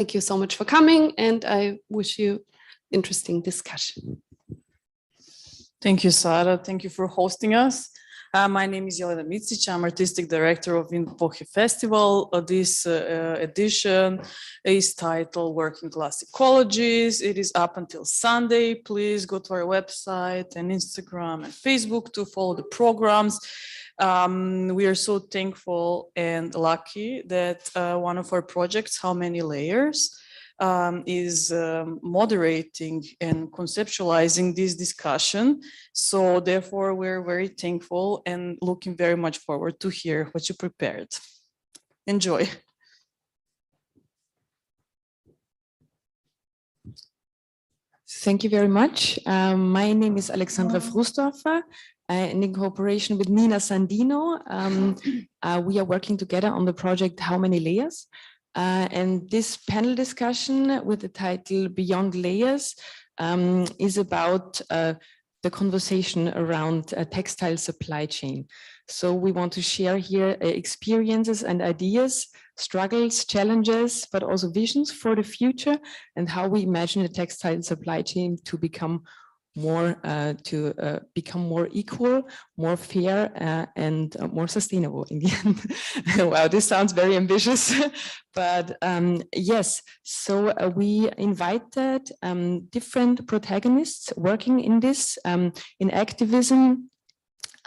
Thank you so much for coming, and I wish you interesting discussion. Thank you, Sarah. Thank you for hosting us. My name is Ioannina. I'm Artistic Director of Imply Festival. This edition is titled Working Class Ecologies. It is up until Sunday. Please go to our website and Instagram and Facebook to follow the programs. We are so thankful and lucky that one of our projects, How Many Layers, is moderating and conceptualizing this discussion. So therefore, we're very thankful and looking very much forward to hear what you prepared. Enjoy. Thank you very much. My name is Alexandra Frustorfer. And in cooperation with Nina Sandino, we are working together on the project How Many Layers? And this panel discussion with the title Beyond Layers is about the conversation around a textile supply chain. So we want to share here experiences and ideas, struggles, challenges, but also visions for the future and how we imagine the textile supply chain to become more equal, more fair, and more sustainable in the end. Wow, this sounds very ambitious, but yes. So we invited different protagonists working in this, in activism,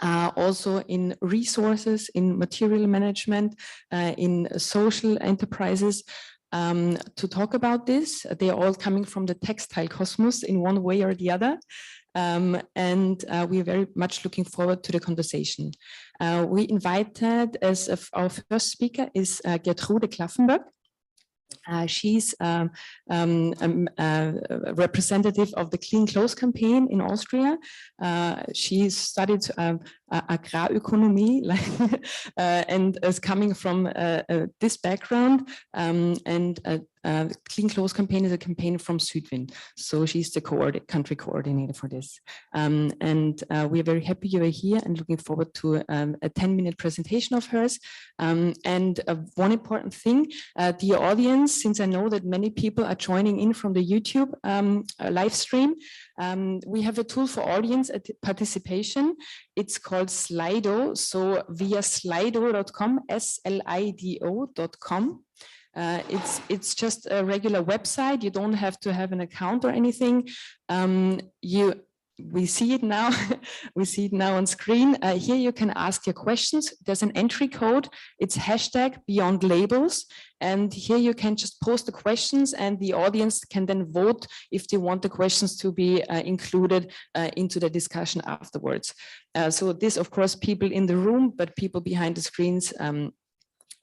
also in resources, in material management, in social enterprises, to talk about this. They are all coming from the textile cosmos in one way or the other. And we are very much looking forward to the conversation. We invited, as our first speaker is Gertrude Klaffenböck. She's a representative of the Clean Clothes campaign in Austria. She studied agrarökonomie and is coming from this background. Clean Clothes campaign is a campaign from Südwind. So she's the country coordinator for this. We are very happy you are here and looking forward to a 10-minute presentation of hers. One important thing, dear audience, since I know that many people are joining in from the YouTube live stream, we have a tool for audience participation. It's called Slido. So via slido.com, slido.com. It's just a regular website. You don't have to have an account or anything. We see it now. We see it now on screen. Here you can ask your questions. There's an entry code. It's #BeyondLabels. And here you can just post the questions and the audience can then vote if they want the questions to be included into the discussion afterwards. So this, of course, people in the room, but people behind the screens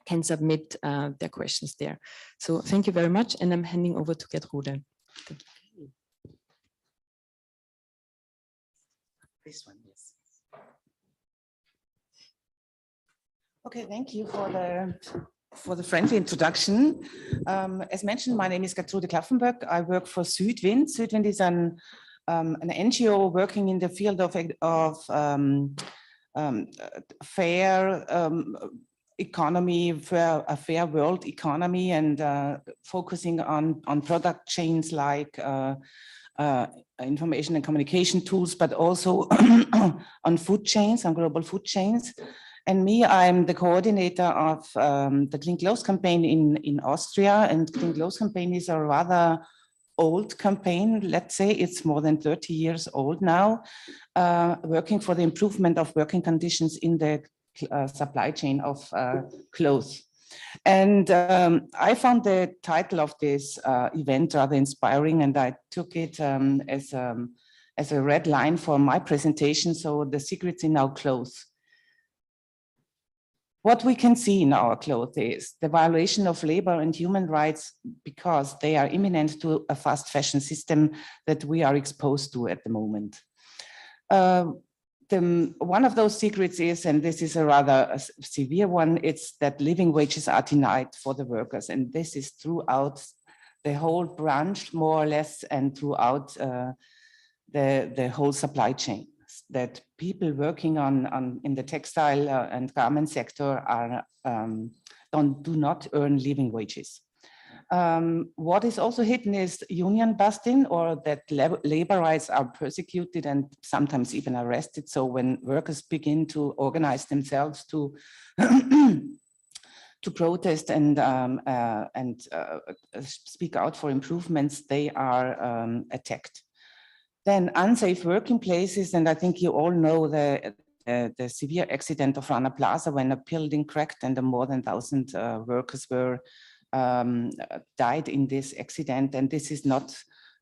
can submit their questions there. So thank you very much. And I'm handing over to Gertrude. Thank you. This one, yes. Okay, thank you for the friendly introduction. As mentioned, my name is Gertrude Klaffenböck. I work for Südwind. Südwind is an NGO working in the field of fair economy, a fair world economy, and focusing on product chains like information and communication tools, but also on food chains, on global food chains. And me, I'm the coordinator of the Clean Clothes campaign in Austria. And Clean Clothes campaign is a rather old campaign. Let's say it's more than 30 years old now, working for the improvement of working conditions in the supply chain of clothes. And I found the title of this event rather inspiring, and I took it as a red line for my presentation. So the secrets in our clothes. What we can see in our clothes is the violation of labor and human rights because they are imminent to a fast fashion system that we are exposed to at the moment. One of those secrets is, and this is a rather severe one, it's that living wages are denied for the workers. And this is throughout the whole branch, more or less, and throughout the whole supply chain. That people working in the textile and garment sector are do not earn living wages. What is also hidden is union busting, or that labor rights are persecuted and sometimes even arrested. So when workers begin to organize themselves to to protest and speak out for improvements, they are attacked. Then unsafe working places, and I think you all know the severe accident of Rana Plaza when a building cracked and more than 1,000 workers were died in this accident. And this is not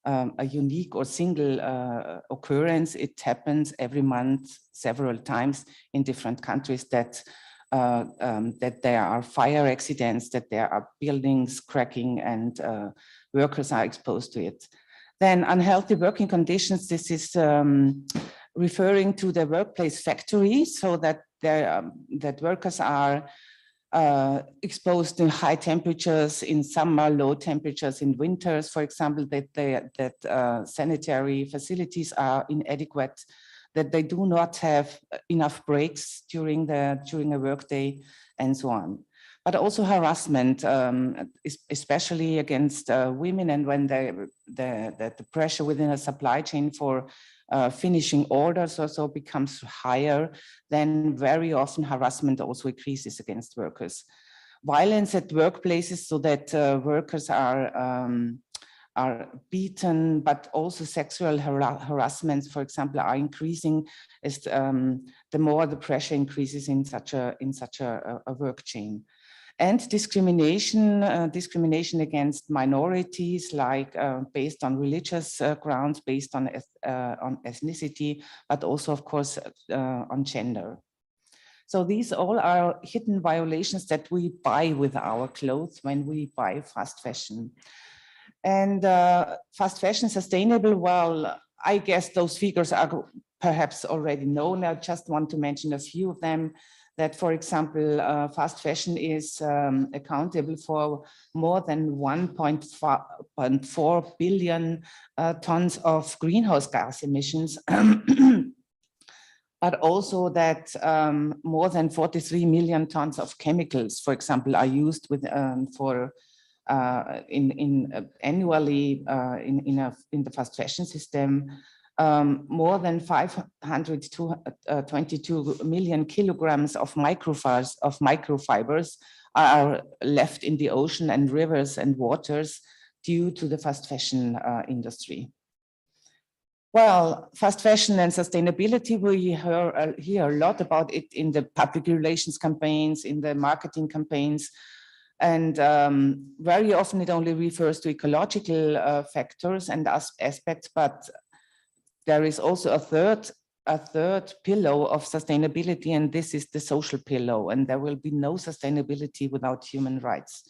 a unique or single occurrence. It happens every month, several times in different countries, that there are fire accidents, that there are buildings cracking and workers are exposed to it. Then unhealthy working conditions, this is referring to the workplace factory, so that that workers are exposed to high temperatures in summer, low temperatures in winters, for example, that sanitary facilities are inadequate, that they do not have enough breaks during a workday, and so on. But also harassment, especially against women, and when the pressure within a supply chain for finishing orders also becomes higher, then very often harassment also increases against workers. Violence at workplaces, so that workers are beaten, but also sexual harassments, for example, are increasing as the more the pressure increases in such a work chain. And discrimination against minorities, like based on religious grounds, based on ethnicity, but also, of course, on gender. So these all are hidden violations that we buy with our clothes when we buy fast fashion. And fast fashion sustainable, well, I guess those figures are perhaps already known. I just want to mention a few of them. That, for example, fast fashion is accountable for more than 1.4 billion tons of greenhouse gas emissions, but also that more than 43 million tons of chemicals, for example, are used with annually in the fast fashion system. More than 522 million kilograms of microfibers are left in the ocean and rivers and waters due to the fast fashion industry. Well, fast fashion and sustainability, we hear a lot about it in the public relations campaigns, in the marketing campaigns. And very often it only refers to ecological factors and aspects, but there is also a third pillar of sustainability, and this is the social pillar, and there will be no sustainability without human rights.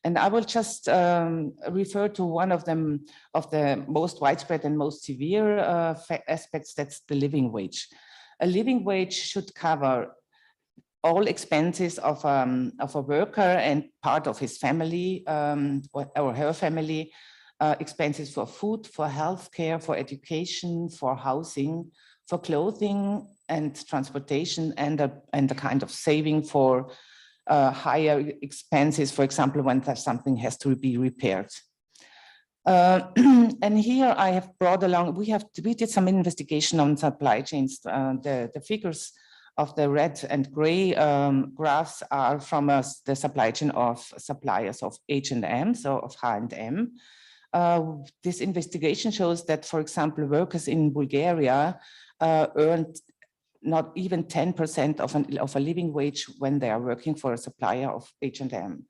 And I will just refer to one of them, of the most widespread and most severe aspects, that's the living wage. A living wage should cover all expenses of a worker and part of his family or her family, expenses for food, for healthcare, for education, for housing, for clothing and transportation, and a kind of saving for higher expenses, for example, when something has to be repaired. And here I have brought along, we did some investigation on supply chains. The figures of the red and gray graphs are from the supply chain of suppliers of H&M, so of H&M. This investigation shows that, for example, workers in Bulgaria earned not even 10% of a living wage when they are working for a supplier of H&M.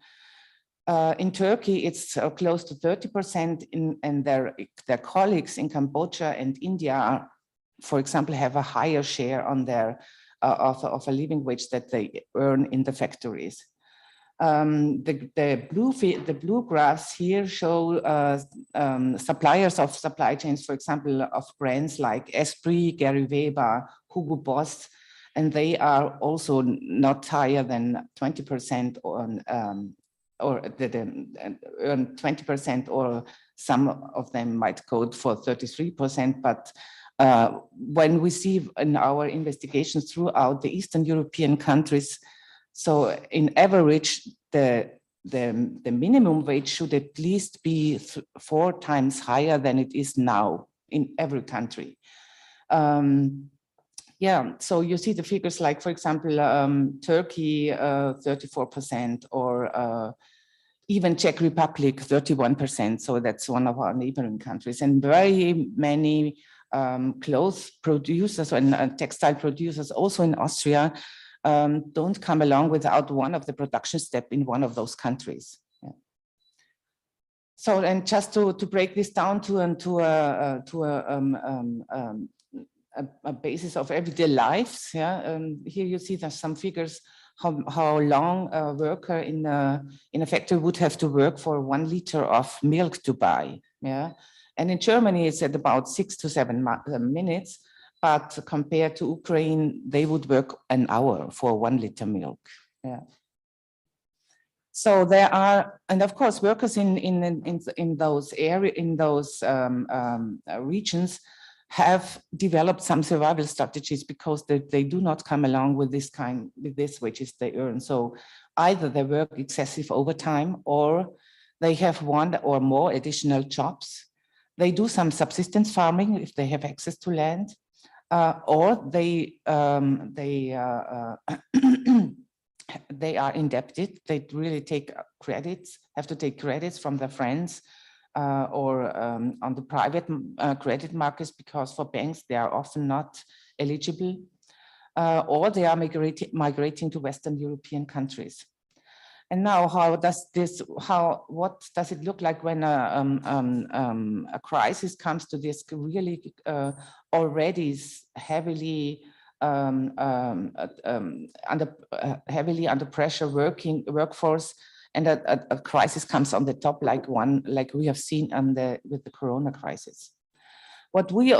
In Turkey, it's close to 30%, and their colleagues in Cambodia and India, for example, have a higher share on their of a living wage that they earn in the factories. The blue graphs here show suppliers of supply chains, for example, of brands like Esprit, Gary Weber, Hugo Boss, and they are also not higher than 20% or earn 20%, or some of them might code for 33%. But when we see in our investigations throughout the Eastern European countries, so in average, the the minimum wage should at least be 4 times higher than it is now in every country. Yeah, so you see the figures like, for example, Turkey, 34%, or even Czech Republic, 31%. So that's one of our neighboring countries. And very many clothes producers and textile producers also in Austria don't come along without one of the production steps in one of those countries. Yeah. So, and just to break this down to a basis of everyday lives, yeah. Here you see there's some figures how long a worker in a factory would have to work for 1 liter of milk to buy, yeah. And in Germany, it's at about 6 to 7 minutes, but compared to Ukraine, they would work an hour for 1 liter milk, yeah. So there are, and of course, workers in those regions have developed some survival strategies because they do not come along with this wages they earn. So either they work excessive overtime, or they have 1 or more additional jobs. They do some subsistence farming if they have access to land, or they are indebted. They really take credits, have to take credits from their friends, or on the private credit markets, because for banks they are often not eligible, or they are migrating to Western European countries. And now, what does it look like when a crisis comes to this really already heavily under pressure workforce, and a crisis comes on the top, like we have seen with the Corona crisis. What we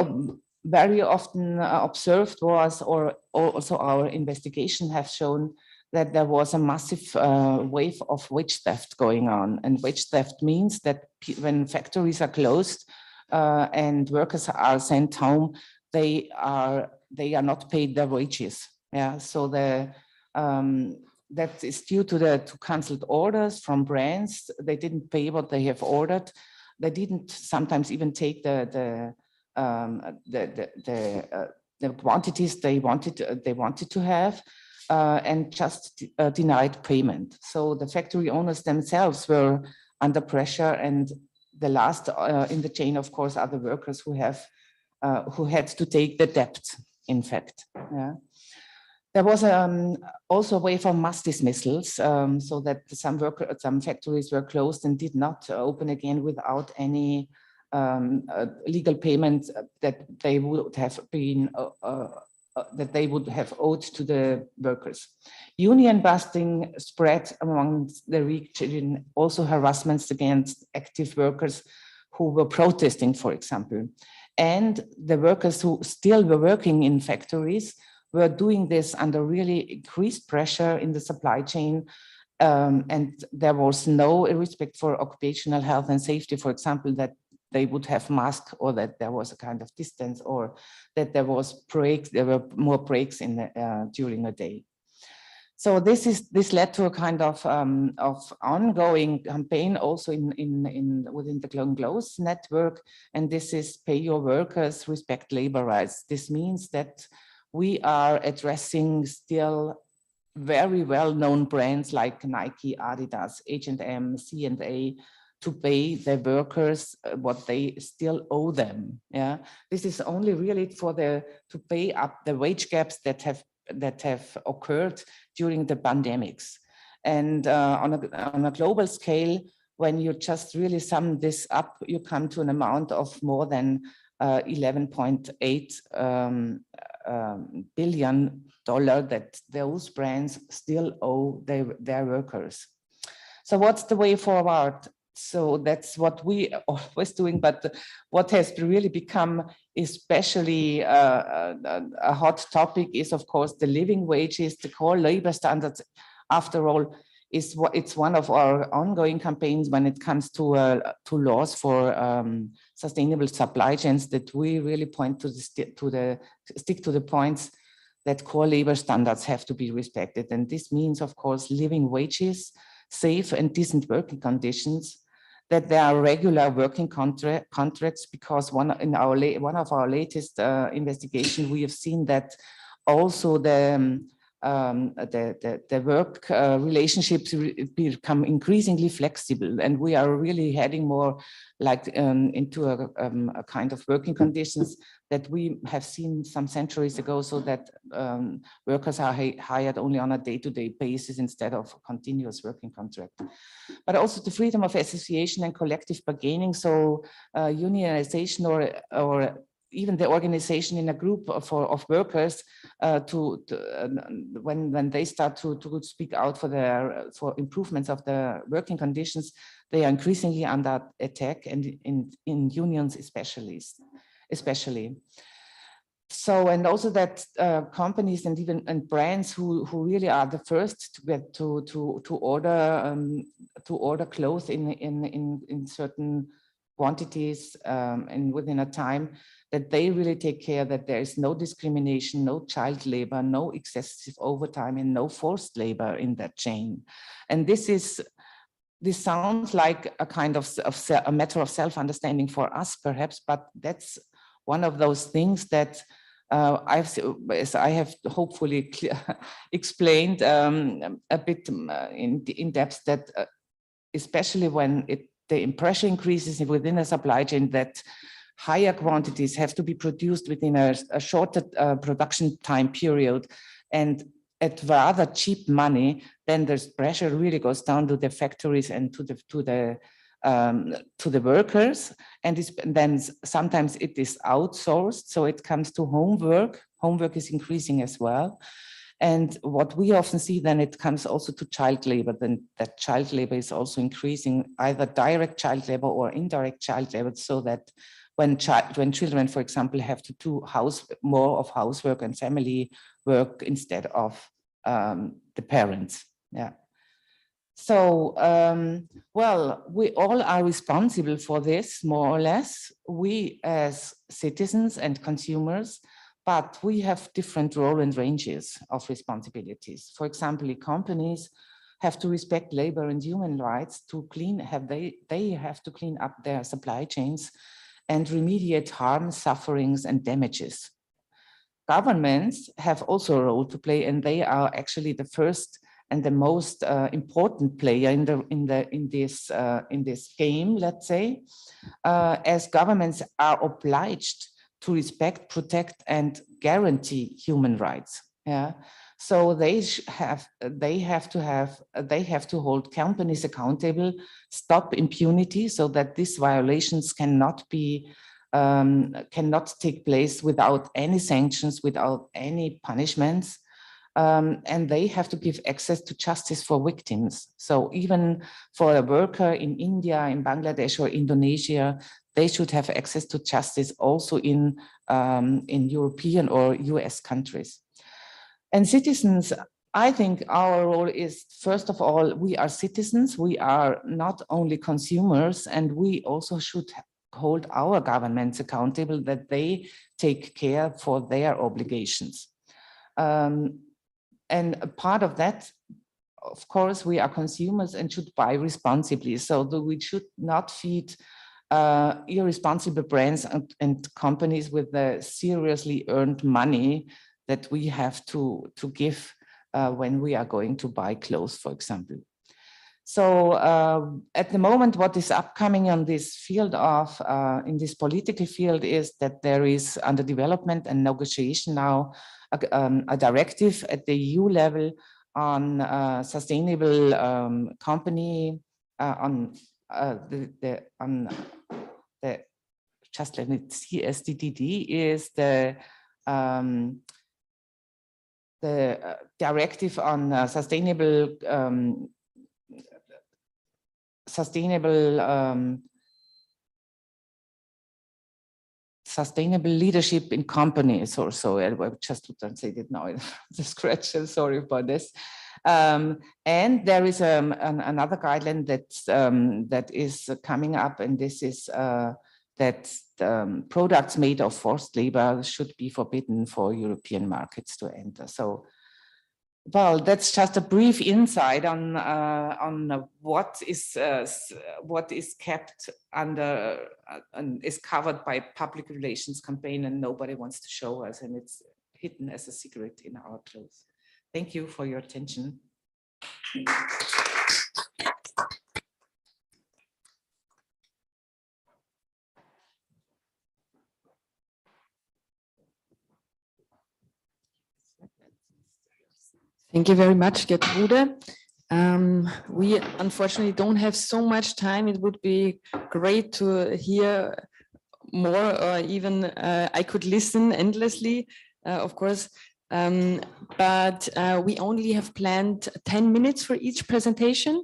very often observed was, or also our investigation has shown, that there was a massive wave of wage theft going on. And wage theft means that when factories are closed and workers are sent home, they are not paid their wages. Yeah, so that is due to cancelled orders from brands. They didn't pay what they have ordered. They didn't sometimes even take the quantities they wanted to have, and just denied payment. So the factory owners themselves were under pressure, and the last in the chain, of course, are the workers who had to take the debt. In fact, yeah. There was also a wave of mass dismissals, so that some factories were closed and did not open again without any legal payment that they would have been that they would have owed to the workers. Union busting spread among the region, also harassments against active workers who were protesting, for example. And the workers who still were working in factories were doing this under really increased pressure in the supply chain. And there was no respect for occupational health and safety, for example, that they would have masks, or that there was a kind of distance, or that there were more breaks during a day. So this led to a kind of ongoing campaign also within the Clone Close network, and this is pay your workers, respect labor rights. This means that we are addressing still very well-known brands like Nike, Adidas, H&M, C&A, to pay their workers what they still owe them. Yeah, this is only really to pay up the wage gaps that have occurred during the pandemics. And on a global scale, when you just really sum this up, you come to an amount of more than $11.8 billion that those brands still owe their workers. So what's the way forward? So that's what we are always doing, but what has really become especially a hot topic is, of course, the living wages, the core labor standards. After all, it's one of our ongoing campaigns when it comes to laws for sustainable supply chains, that we really point to stick to the points that core labor standards have to be respected. And this means, of course, living wages, safe and decent working conditions, that there are regular working contracts, because one of our latest investigation, we have seen that also the work relationships become increasingly flexible, and we are really heading more like into a kind of working conditions that we have seen some centuries ago, so that workers are hired only on a day-to-day basis instead of a continuous working contract. But also the freedom of association and collective bargaining, so unionization or even the organization in a group of workers when they start to speak out for improvements of the working conditions, they are increasingly under attack, and in unions especially. So, and also that companies and even brands who really are the first to get to order clothes in certain quantities and within a time, that they really take care that there is no discrimination, no child labor, no excessive overtime, and no forced labor in that chain. And this sounds like a kind of a matter of self-understanding for us, perhaps, but that's one of those things that I have hopefully explained a bit in depth, that especially when the pressure increases within a supply chain, that higher quantities have to be produced within a shorter production time period and at rather cheap money, then there's pressure really goes down to the factories and to the workers, and then sometimes it is outsourced, so it comes to homework. Homework is increasing as well. And what we often see, then it comes also to child labor, then that child labor is also increasing, either direct child labor or indirect child labor, so that when children, for example, have to do more of housework and family work instead of the parents. Yeah. So, well, we all are responsible for this, more or less, we as citizens and consumers, but we have different role and ranges of responsibilities. For example, companies have to respect labor and human rights to they have to clean up their supply chains and remediate harm, sufferings, and damages. Governments have also a role to play, and they are actually the first and the most important player in this game, let's say, as governments are obliged to respect, protect, and guarantee human rights. Yeah, so they have to hold companies accountable, stop impunity, so that these violations cannot take place without any sanctions, without any punishments. And they have to give access to justice for victims. So even for a worker in India, in Bangladesh, or Indonesia, they should have access to justice also in European or US countries. And citizens, I think our role is, first of all, we are citizens, we are not only consumers, and we also should hold our governments accountable that they take care for their obligations. And a part of that, of course, we are consumers and should buy responsibly. So we should not feed irresponsible brands and companies with the seriously earned money that we have to give when we are going to buy clothes, for example. So at the moment, what is upcoming on this field of, in this political field, is that there is under development and negotiation now a directive at the EU level on sustainable company, just let me see, SDDD is the directive on sustainable leadership in companies, or so. I just to translate it now, the scratch, sorry about this. And there is another guideline that is coming up, and this is that products made of forced labor should be forbidden for European markets to enter. So Well, that's just a brief insight on what is kept under and is covered by public relations campaign, and nobody wants to show us, and it's hidden as a secret in our clothes. Thank you for your attention. Thank you very much, Gertrude. We unfortunately don't have so much time. It would be great to hear more, or even I could listen endlessly, of course. But we only have planned 10 minutes for each presentation.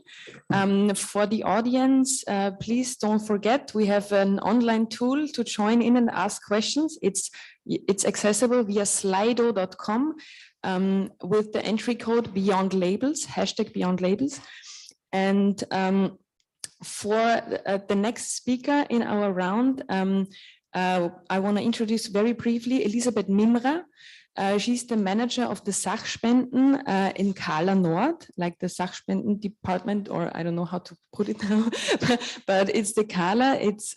For the audience, please don't forget, we have an online tool to join in and ask questions. It's accessible via slido.com. With the entry code Beyond Labels, hashtag Beyond Labels. And for the next speaker in our round, I want to introduce very briefly Elisabeth Mimra. She's the manager of the Sachspenden in Carla Nord, like the Sachspenden department, or I don't know how to put it now, but it's the Carla. It's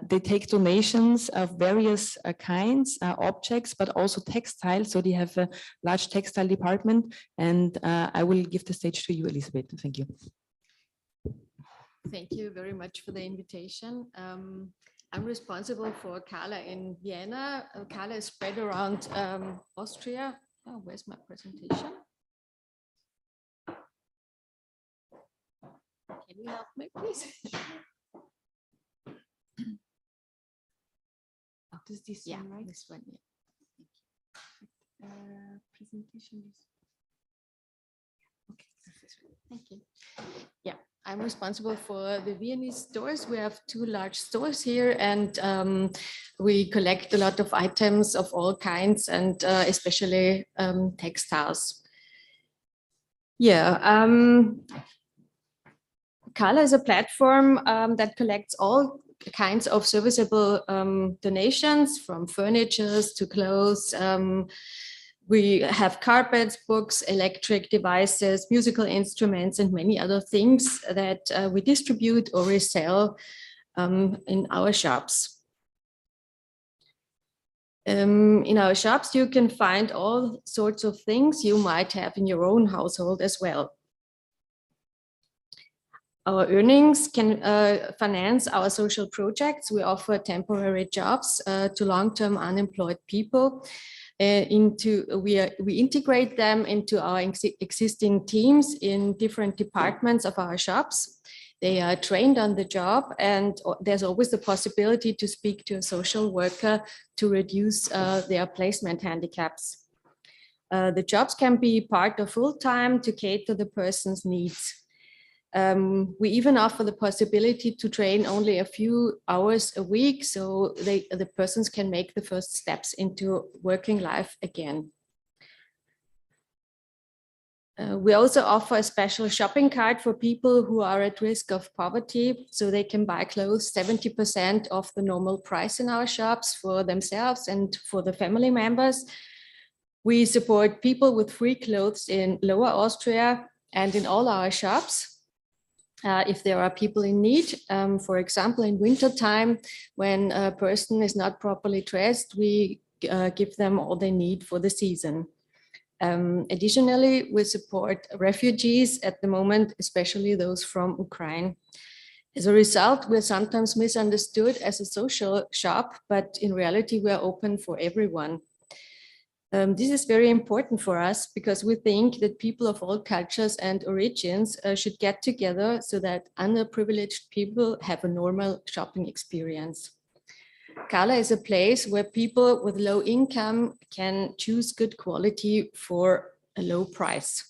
they take donations of various kinds, objects, but also textile. So they have a large textile department, and I will give the stage to you, Elisabeth. Thank you. Thank you very much for the invitation. I'm responsible for Carla in Vienna. Carla is spread around Austria. Oh, where's my presentation? Can you help me, please? Oh, does this Yeah, one, right? this one. Yeah. Presentation is Okay, thank you. Yeah, I'm responsible for the Viennese stores. We have 2 large stores here, and we collect a lot of items of all kinds, and especially textiles. Yeah, Carla is a platform that collects all kinds of serviceable donations, from furniture to clothes. We have carpets, books, electric devices, musical instruments, and many other things that we distribute or resell in our shops. In our shops, you can find all sorts of things you might have in your own household as well. Our earnings can finance our social projects. We offer temporary jobs to long-term unemployed people. We integrate them into our existing teams in different departments of our shops. They are trained on the job, and there's always the possibility to speak to a social worker to reduce their placement handicaps. The jobs can be part or full-time to cater the person's needs. We even offer the possibility to train only a few hours a week, so the persons can make the first steps into working life again. We also offer a special shopping card for people who are at risk of poverty, so they can buy clothes 70% of the normal price in our shops for themselves and for the family members. We support people with free clothes in Lower Austria and in all our shops. If there are people in need, for example, in winter time, when a person is not properly dressed, we give them all they need for the season. Additionally, we support refugees at the moment, especially those from Ukraine. As a result, we're sometimes misunderstood as a social shop, but in reality, we're open for everyone. This is very important for us because we think that people of all cultures and origins should get together so that underprivileged people have a normal shopping experience. Carla is a place where people with low income can choose good quality for a low price.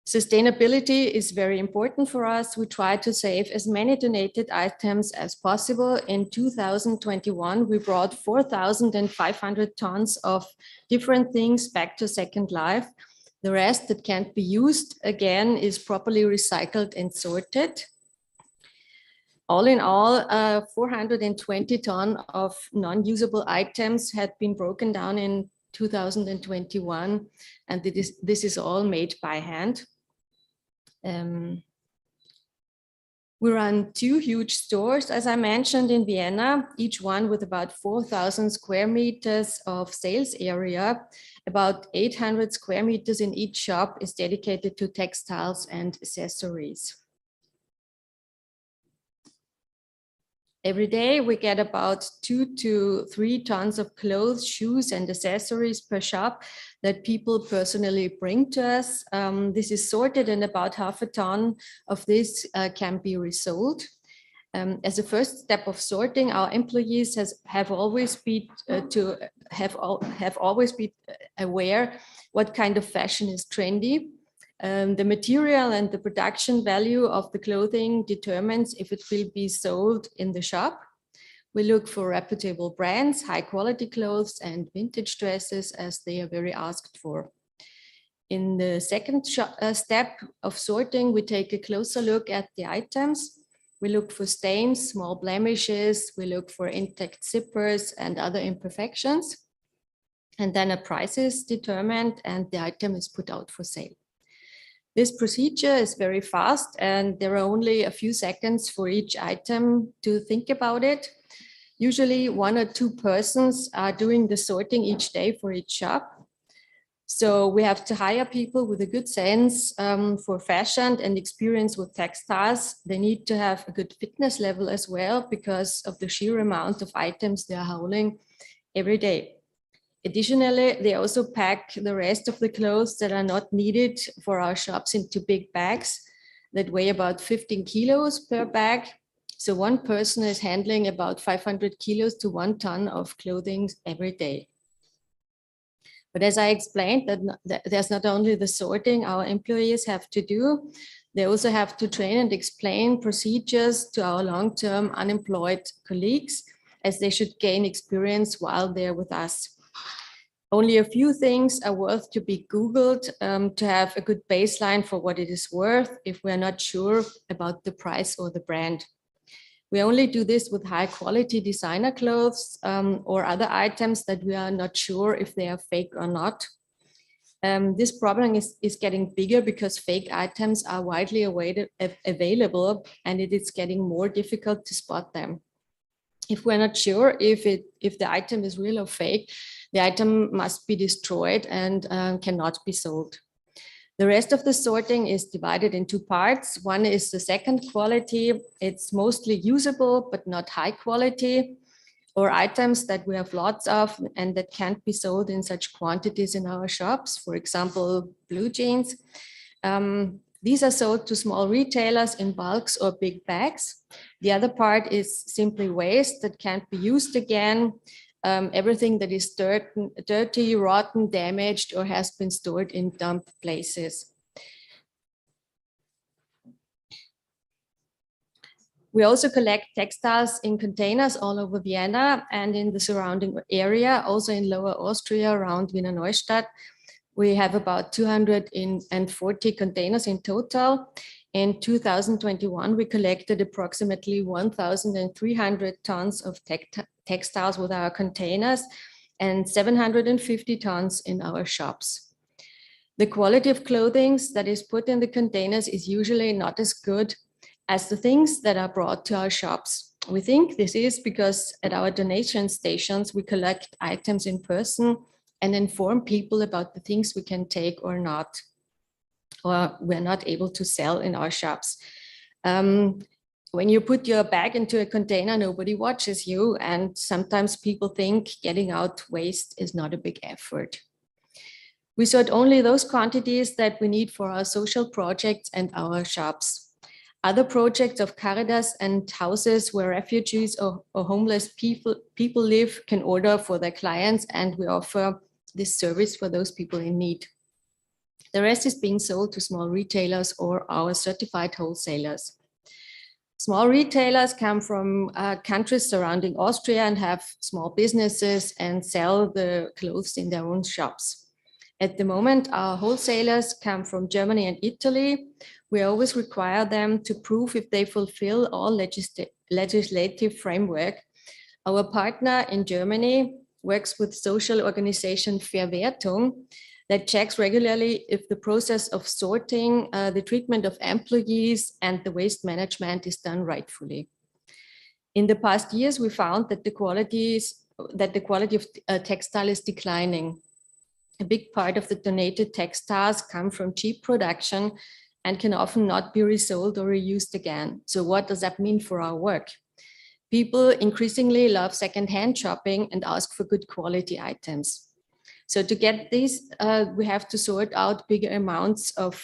Sustainability is very important for us. We try to save as many donated items as possible. In 2021, we brought 4,500 tons of different things back to Second Life. The rest that can't be used again is properly recycled and sorted. All in all, 420 tons of non-usable items had been broken down in 2021, and this is all made by hand. We run 2 huge stores, as I mentioned, in Vienna, each one with about 4,000 square meters of sales area. About 800 square meters in each shop is dedicated to textiles and accessories. Every day we get about 2 to 3 tons of clothes, shoes and accessories per shop that people personally bring to us. This is sorted and about half a ton of this can be resold. As a first step of sorting, our employees have always been aware what kind of fashion is trendy. The material and the production value of the clothing determines if it will be sold in the shop. We look for reputable brands, high quality clothes and vintage dresses as they are very asked for. In the second step of sorting, we take a closer look at the items. We look for stains, small blemishes, we look for intact zippers and other imperfections. And then a price is determined and the item is put out for sale. This procedure is very fast and there are only a few seconds for each item to think about it. Usually 1 or 2 persons are doing the sorting each day for each shop. So we have to hire people with a good sense for fashion and experience with textiles. They need to have a good fitness level as well because of the sheer amount of items they are hauling every day. Additionally, they also pack the rest of the clothes that are not needed for our shops into big bags that weigh about 15 kilos per bag. So 1 person is handling about 500 kilos to 1 ton of clothing every day. But as I explained, that there's not only the sorting our employees have to do, they also have to train and explain procedures to our long-term unemployed colleagues, as they should gain experience while they're with us. Only a few things are worth to be Googled to have a good baseline for what it is worth if we're not sure about the price or the brand. We only do this with high quality designer clothes or other items that we are not sure if they are fake or not. This problem is getting bigger because fake items are widely available and it is getting more difficult to spot them. If we're not sure if the item is real or fake, the item must be destroyed and cannot be sold. The rest of the sorting is divided in 2 parts. One is the second quality. It's mostly usable, but not high quality, or items that we have lots of and that can't be sold in such quantities in our shops. For example, blue jeans. These are sold to small retailers in bulks or big bags. The other part is simply waste that can't be used again. Everything that is dirty, rotten, damaged, or has been stored in dump places. We also collect textiles in containers all over Vienna and in the surrounding area, also in Lower Austria around Wiener Neustadt. We have about 240 containers in total. In 2021, we collected approximately 1,300 tons of textiles with our containers and 750 tons in our shops. The quality of clothing that is put in the containers is usually not as good as the things that are brought to our shops. We think this is because at our donation stations, we collect items in person and inform people about the things we can take or not, or we're not able to sell in our shops. When you put your bag into a container, nobody watches you. And sometimes people think getting out waste is not a big effort. We sort only those quantities that we need for our social projects and our shops. Other projects of Caritas and houses where refugees or homeless people live can order for their clients, and we offer this service for those people in need. The rest is being sold to small retailers or our certified wholesalers. Small retailers come from countries surrounding Austria and have small businesses and sell the clothes in their own shops. At the moment, our wholesalers come from Germany and Italy. We always require them to prove if they fulfill all legislative framework. Our partner in Germany works with social organization Verwertung that checks regularly if the process of sorting, the treatment of employees, and the waste management is done rightfully. In the past years, we found that the quality of textile is declining. A big part of the donated textiles come from cheap production and can often not be resold or reused again. So what does that mean for our work? People increasingly love secondhand shopping and ask for good quality items. So to get these, we have to sort out bigger amounts of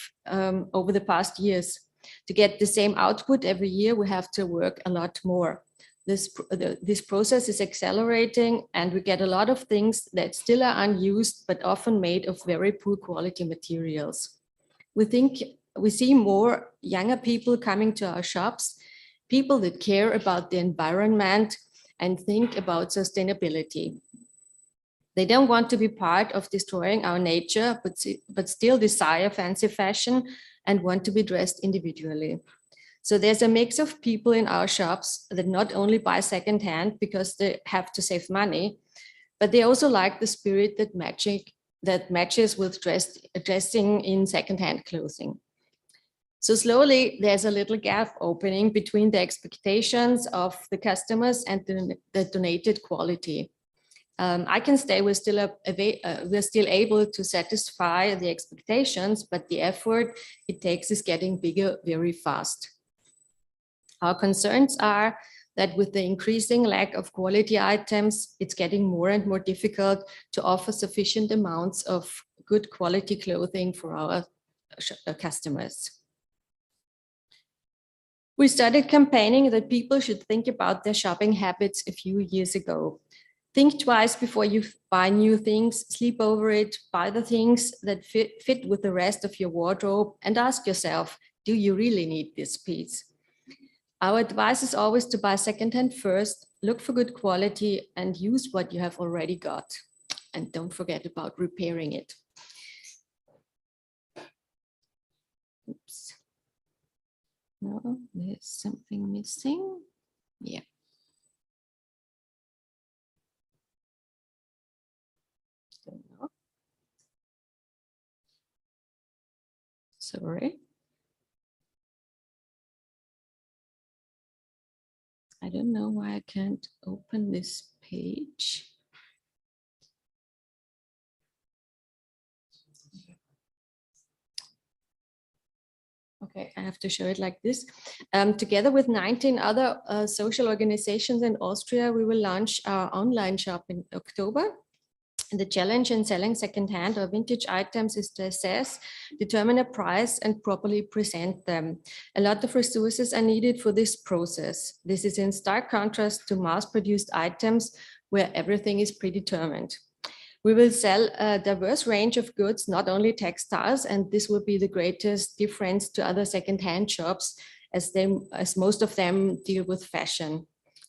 over the past years. To get the same output every year, we have to work a lot more. This process is accelerating, and we get a lot of things that still are unused, but often made of very poor quality materials. We see more younger people coming to our shops, people that care about the environment and think about sustainability. They don't want to be part of destroying our nature, but still desire fancy fashion and want to be dressed individually. So there's a mix of people in our shops that not only buy secondhand because they have to save money, but they also like the spirit that matches with dressing in secondhand clothing. So slowly there's a little gap opening between the expectations of the customers and the donated quality. I can say we're still able to satisfy the expectations, but the effort it takes is getting bigger very fast. Our concerns are that with the increasing lack of quality items, it's getting more and more difficult to offer sufficient amounts of good quality clothing for our customers. We started campaigning that people should think about their shopping habits a few years ago. Think twice before you buy new things, sleep over it, buy the things that fit with the rest of your wardrobe, and ask yourself, do you really need this piece? Our advice is always to buy secondhand first, look for good quality, and use what you have already got. And don't forget about repairing it. Oops. No, there's something missing. Yeah. Don't know. Sorry. I don't know why I can't open this page. Okay, I have to show it like this. Together with 19 other social organizations in Austria, we will launch our online shop in October. And the challenge in selling secondhand or vintage items is to assess, determine a price, and properly present them. A lot of resources are needed for this process. This is in stark contrast to mass-produced items where everything is predetermined. We will sell a diverse range of goods, not only textiles, and this will be the greatest difference to other secondhand shops as most of them deal with fashion.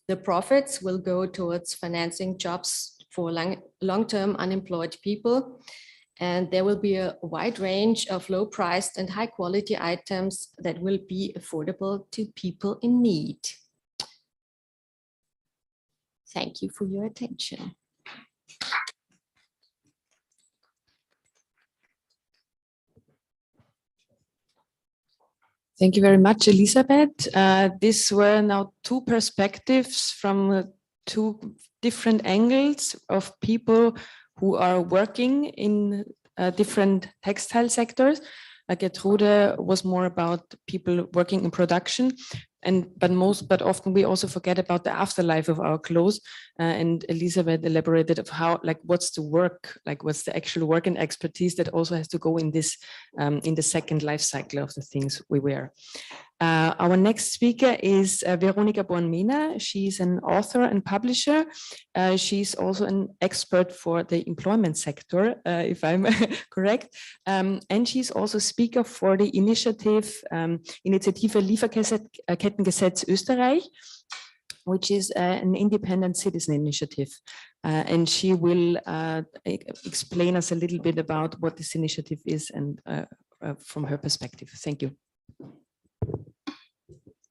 The profits will go towards financing jobs for long-term unemployed people. And there will be a wide range of low-priced and high-quality items that will be affordable to people in need. Thank you for your attention. Thank you very much, Elisabeth. These were now two perspectives from two different angles of people who are working in different textile sectors. Gertrude was more about people working in production, but often we also forget about the afterlife of our clothes. And Elisabeth elaborated of how, like, what's the work, like what's the actual work and expertise that also has to go in this, in the second life cycle of the things we wear. Our next speaker is Veronika Bohrn. She's an author and publisher. She's also an expert for the employment sector, if I'm correct. And she's also speaker for the initiative, Initiative Lieferkettengesetz Österreich, which is an independent citizen initiative. And she will explain us a little bit about what this initiative is and from her perspective. Thank you.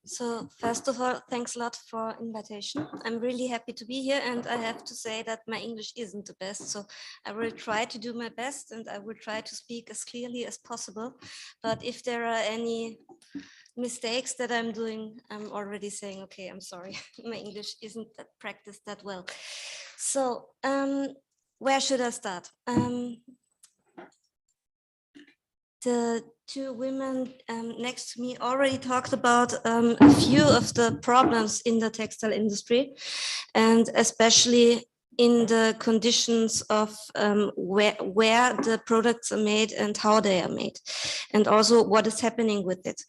So first of all, thanks a lot for invitation. I'm really happy to be here, and I have to say that my English isn't the best. So I will try to do my best, and I will try to speak as clearly as possible. But if there are any mistakes that I'm doing, I'm already saying, okay, I'm sorry. My English isn't that practiced that well. So where should I start? The two women next to me already talked about a few of the problems in the textile industry, and especially in the conditions of where the products are made and how they are made, and also what is happening with it.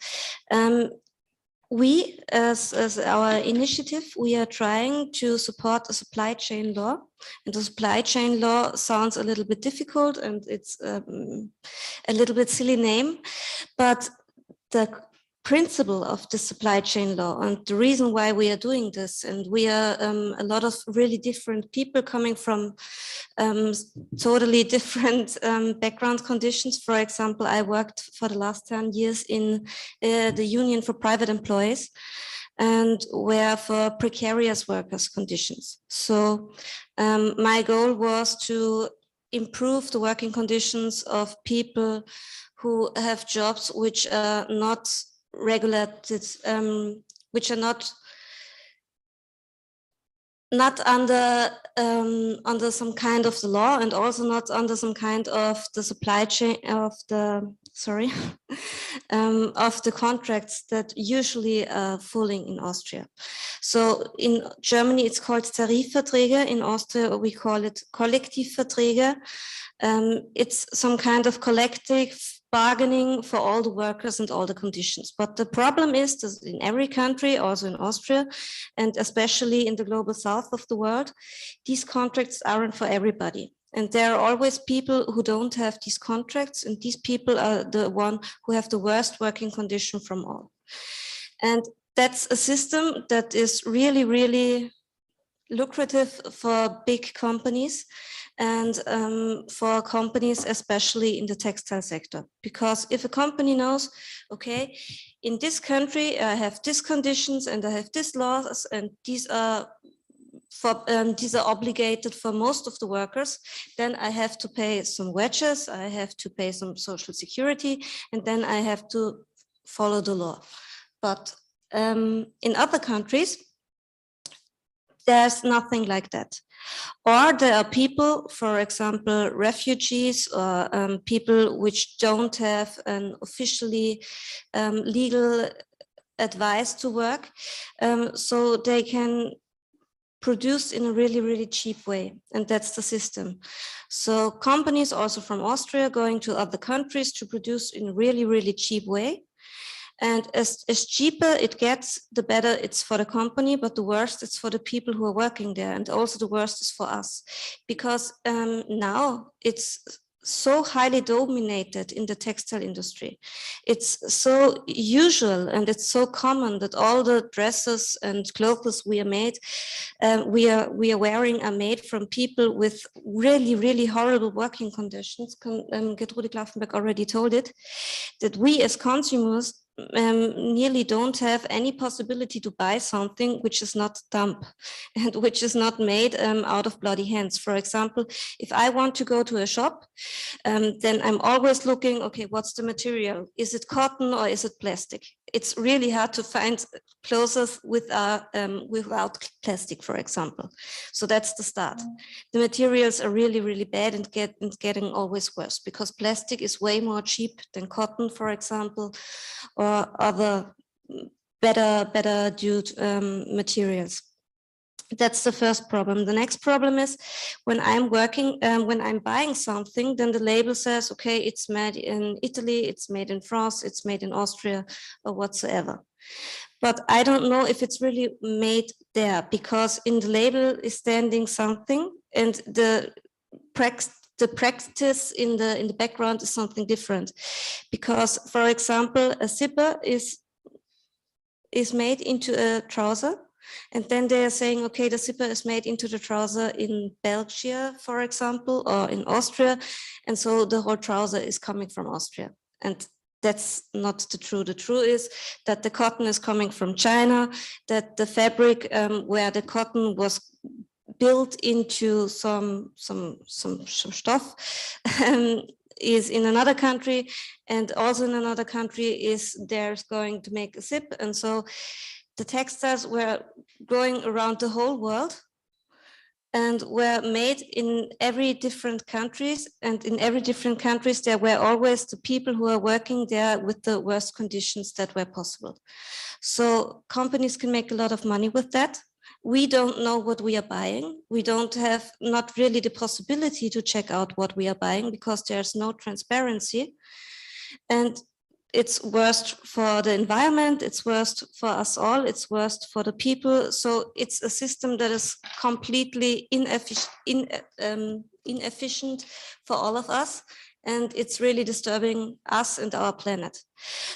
We, as our initiative, we are trying to support a supply chain law. And the supply chain law sounds a little bit difficult, and it's a little bit silly name, but the principle of the supply chain law and the reason why we are doing this, and we are a lot of really different people coming from totally different background conditions. For example, I worked for the last 10 years in the Union for Private Employees, and were for precarious workers' conditions. So my goal was to improve the working conditions of people who have jobs which are not regulated, which are not under some kind of the law, and also not under some kind of the supply chain of the of the contracts that usually are falling in Austria. So in Germany it's called Tarifverträge. In Austria we call it Kollektivverträge. It's some kind of collective bargaining for all the workers and all the conditions. But the problem is that in every country, also in Austria, and especially in the global south of the world, these contracts aren't for everybody. And there are always people who don't have these contracts, and these people are the one who have the worst working condition from all. And that's a system that is really, really lucrative for big companies, and for companies, especially in the textile sector. Because if a company knows, okay, in this country, I have these conditions and I have these laws, and these are obligated for most of the workers, then I have to pay some wages, I have to pay some social security, and then I have to follow the law. But in other countries, there's nothing like that. Or there are people, for example, refugees, or people which don't have an officially legal advice to work, so they can produce in a really, really cheap way. And that's the system. So companies also from Austria going to other countries to produce in a really, really cheap way. And as cheaper it gets, the better it's for the company, but the worst it's for the people who are working there. And also the worst is for us, because now it's so highly dominated in the textile industry. It's so usual and it's so common that all the dresses and clothes we are wearing are made from people with really, really horrible working conditions. Gertrude Klaffenböck already told it, that we as consumers nearly don't have any possibility to buy something which is not dump and which is not made out of bloody hands. For example, if I want to go to a shop, then I'm always looking, okay, what's the material? Is it cotton or is it plastic? It's really hard to find clothes without plastic, for example. So that's the start. The materials are really, really bad and getting always worse, because plastic is way more cheap than cotton, for example, or other better due materials. That's the first problem. The next problem is when I'm working, when I'm buying something, then the label says, okay, it's made in Italy, it's made in France, it's made in Austria, or whatsoever. But I don't know if it's really made there, because in the label is standing something, and the practice in the background is something different. Because, for example, a zipper is made into a trouser, and then they are saying, okay, the zipper is made into the trouser in Belgium, for example, or in Austria, and so the whole trouser is coming from Austria. And that's not the true. The true is that the cotton is coming from China, that the fabric where the cotton was built into some stuff is in another country, and also in another country is there's going to make a zip. And so the textiles were going around the whole world and were made in every different countries, and in every different countries there were always the people who are working there with the worst conditions that were possible. So companies can make a lot of money with that. We don't know what we are buying. We don't have not really the possibility to check out what we are buying because there's no transparency. And it's worst for the environment, it's worst for us all, it's worst for the people. So it's a system that is completely inefficient for all of us. And it's really disturbing us and our planet.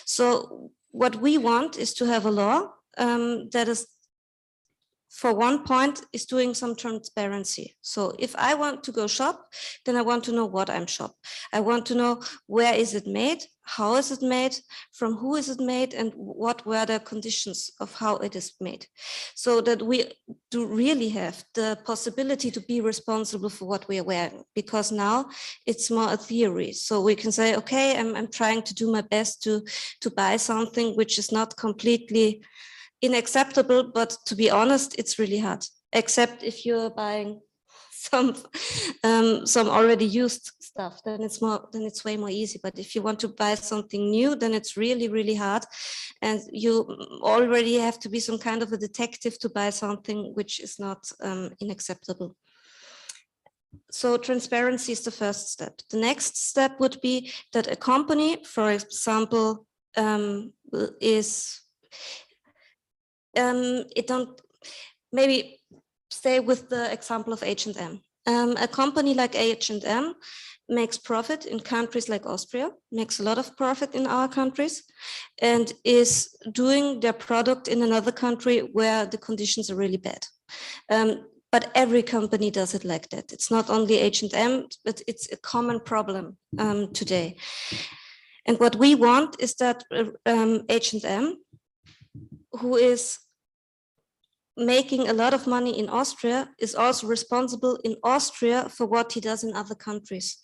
So what we want is to have a law that is, for one point, is doing some transparency. So if I want to go shop, then I want to know what I'm shop. I want to know where is it made, how is it made, from who is it made, and what were the conditions of how it is made. So that we do really have the possibility to be responsible for what we are wearing, because now it's more a theory. So we can say, okay, I'm trying to do my best to buy something which is not completely unacceptable, but to be honest, it's really hard, except if you're buying some already used stuff, then it's way more easy. But if you want to buy something new, then it's really, really hard. And you already have to be some kind of a detective to buy something which is not unacceptable. So transparency is the first step. The next step would be that a company, for example, maybe stay with the example of H&M. A company like H&M makes profit in countries like Austria, makes a lot of profit in our countries, and is doing their product in another country where the conditions are really bad. But every company does it like that. It's not only H&M, but it's a common problem today. And what we want is that H&M, who is making a lot of money in Austria, is also responsible in Austria for what he does in other countries.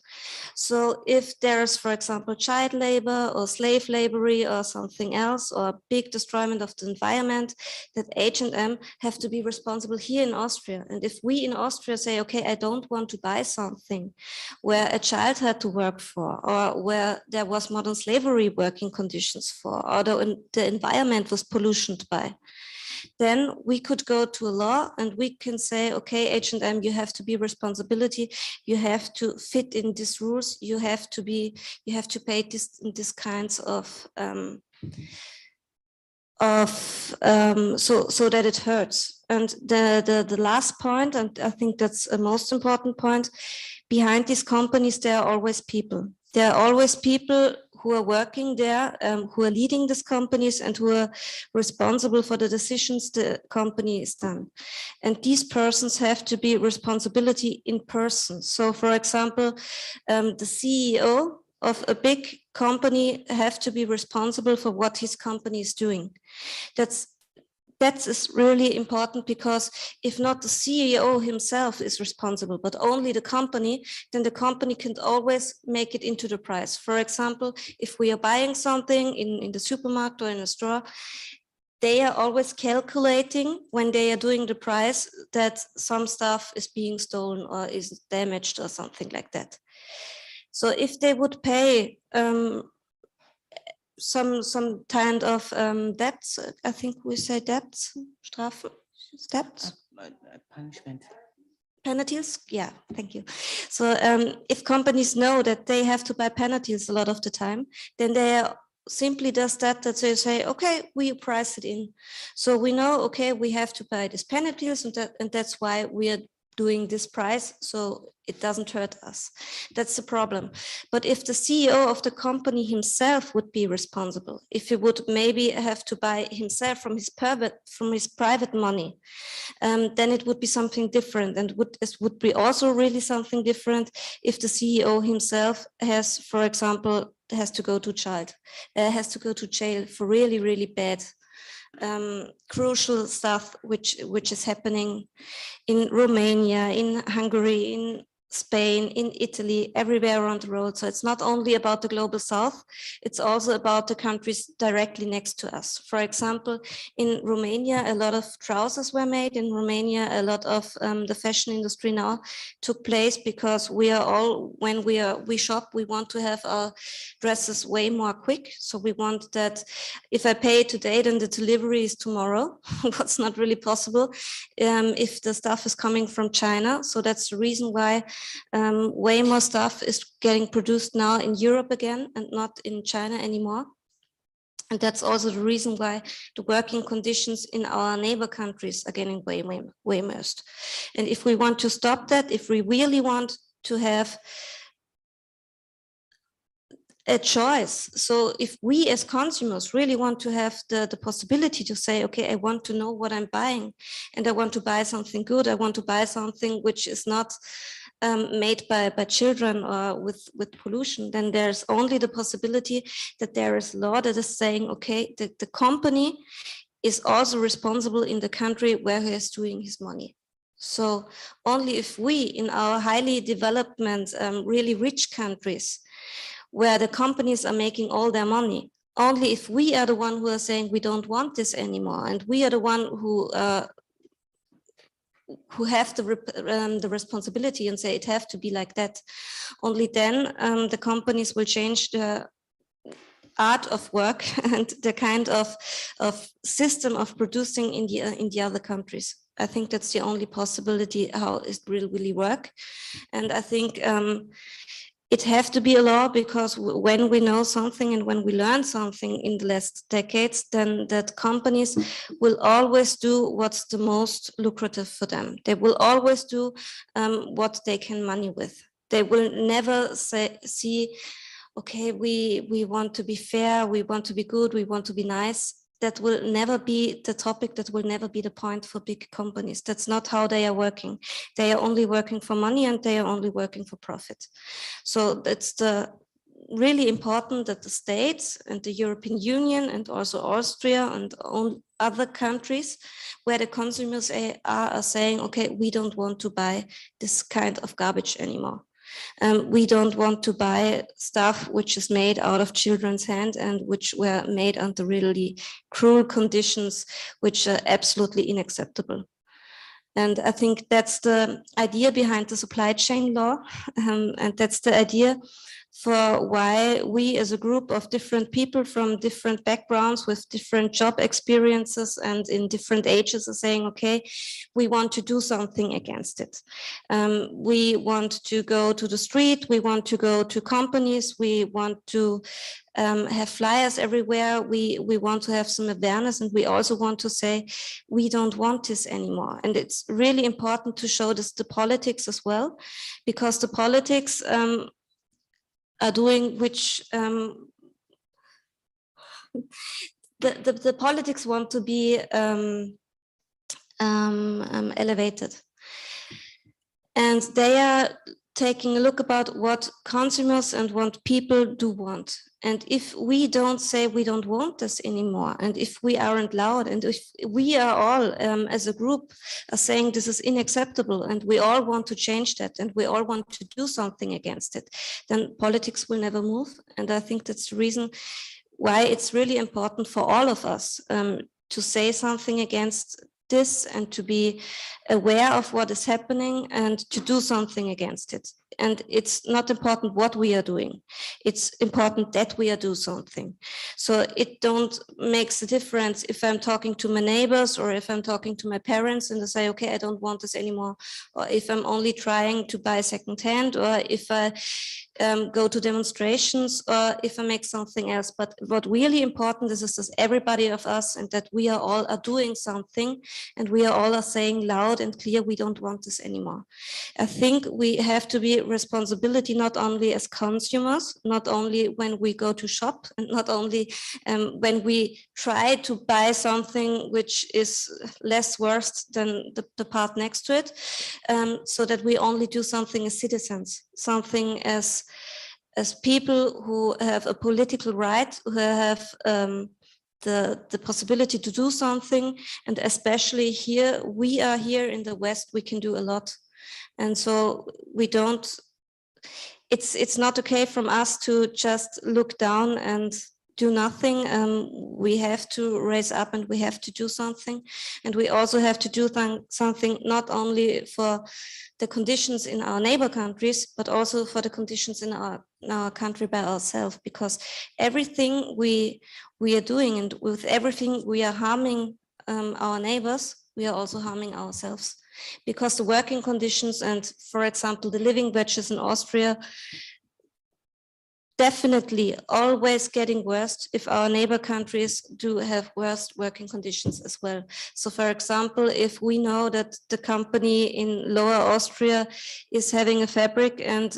So if there's, for example, child labor or slave labour or something else, or big destroyment of the environment, that H&M have to be responsible here in Austria. And if we in Austria say, okay, I don't want to buy something where a child had to work for, or where there was modern slavery working conditions for, or the environment was polluted by, then we could go to a law and we can say, okay, H&M, you have to be responsibility, you have to fit in these rules, you have to pay this kinds of so that it hurts. And the last point, and I think that's a most important point, behind these companies there are always people. There are always people who are working there, who are leading these companies and who are responsible for the decisions the company is done. And these persons have to be responsibility in person. So for example, the CEO of a big company have to be responsible for what his company is doing. That is really important, because if not the CEO himself is responsible, but only the company, then the company can always make it into the price. For example, if we are buying something in the supermarket or in a store, they are always calculating when they are doing the price that some stuff is being stolen or is damaged or something like that. So if they would pay some kind of debts, I think we say debts, Strafe, debts? Punishment. Penalties, yeah, thank you. So if companies know that they have to buy penalties a lot of the time, then they simply does that they say, okay, we price it in. So we know, okay, we have to buy these penalties, and that's why we are doing this price, so it doesn't hurt us. That's the problem. But if the CEO of the company himself would be responsible, if he would maybe have to buy himself from his private money, then it would be something different. And it would be also really something different if the CEO himself has, for example, has to go to jail for really, really bad, crucial stuff which is happening in Romania, in Hungary, in Spain, in Italy, everywhere around the world. So it's not only about the global south, it's also about the countries directly next to us. For example, in Romania, a lot of trousers were made. In Romania, a lot of the fashion industry now took place because we are all, when we shop, we want to have our dresses way more quick. So we want that if I pay today, then the delivery is tomorrow. What's not really possible if the stuff is coming from China. So that's the reason why way more stuff is getting produced now in Europe again and not in China anymore. And that's also the reason why the working conditions in our neighbor countries are getting way worse. And if we want to stop that, if we really want to have a choice, so if we as consumers really want to have the possibility to say, okay, I want to know what I'm buying, and I want to buy something good, I want to buy something which is not made by children or with pollution, then there's only the possibility that there is law that is saying, okay, the company is also responsible in the country where he is doing his money. So only if we in our highly developed, really rich countries where the companies are making all their money, only if we are the one who are saying we don't want this anymore, and we are the one who have the responsibility and say it have to be like that, only then the companies will change the art of work and the kind of system of producing in the other countries. I think that's the only possibility how it will really work. And I think it has to be a law, because when we know something and when we learn something in the last decades, then that companies will always do what's the most lucrative for them. They will always do what they can money with. They will never see, okay, we want to be fair, we want to be good, we want to be nice. That will never be the topic, that will never be the point for big companies. That's not how they are working. They are only working for money, and they are only working for profit. So it's really important that the states and the European Union and also Austria and other countries where the consumers are saying, okay, we don't want to buy this kind of garbage anymore. We don't want to buy stuff which is made out of children's hand and which were made under really cruel conditions, which are absolutely unacceptable. And I think that's the idea behind the supply chain law. And that's the idea for why we as a group of different people from different backgrounds with different job experiences and in different ages are saying, okay, we want to do something against it. We want to go to the street, we want to go to companies, we want to have flyers everywhere, we want to have some awareness, and we also want to say we don't want this anymore. And it's really important to show this to politics as well, because the politics are doing which the politics want to be elevated, and they are taking a look about what consumers and what people do want. And if we don't say we don't want this anymore, and if we aren't loud, and if we are all as a group are saying this is unacceptable and we all want to change that and we all want to do something against it, then politics will never move. And I think that's the reason why it's really important for all of us to say something against this and to be aware of what is happening and to do something against it. And it's not important what we are doing. It's important that we are doing something. So it don't makes a difference if I'm talking to my neighbors or if I'm talking to my parents and they say, okay, I don't want this anymore. Or if I'm only trying to buy secondhand, or if I go to demonstrations, or if I make something else. But what really important is that everybody of us and that we are all are doing something, and we are all are saying loud and clear, we don't want this anymore. I think we have to be responsibility not only as consumers, not only when we go to shop, and not only when we try to buy something which is less worse than the part next to it, so that we only do something as citizens, something as as people who have a political right, who have the possibility to do something, and especially here, we are here in the West, we can do a lot. And so we don't, it's not okay from us to just look down and do nothing. We have to raise up and we have to do something. And we also have to do something not only for the conditions in our neighbor countries, but also for the conditions in our country by ourselves, because everything we are doing, and with everything we are harming our neighbors, we are also harming ourselves. Because the working conditions and, for example, the living wages in Austria definitely always getting worse if our neighbor countries do have worse working conditions as well. So, for example, if we know that the company in Lower Austria is having a fabric and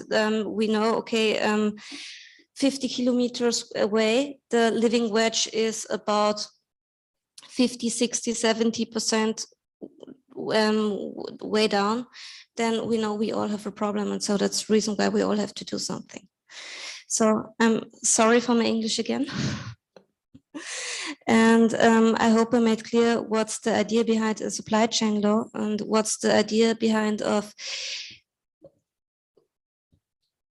we know, okay, 50 kilometers away, the living wage is about 50, 60, 70% way down, then we know we all have a problem. And so that's the reason why we all have to do something. So I'm sorry for my English again. And I hope I made clear what's the idea behind a supply chain law and what's the idea behind of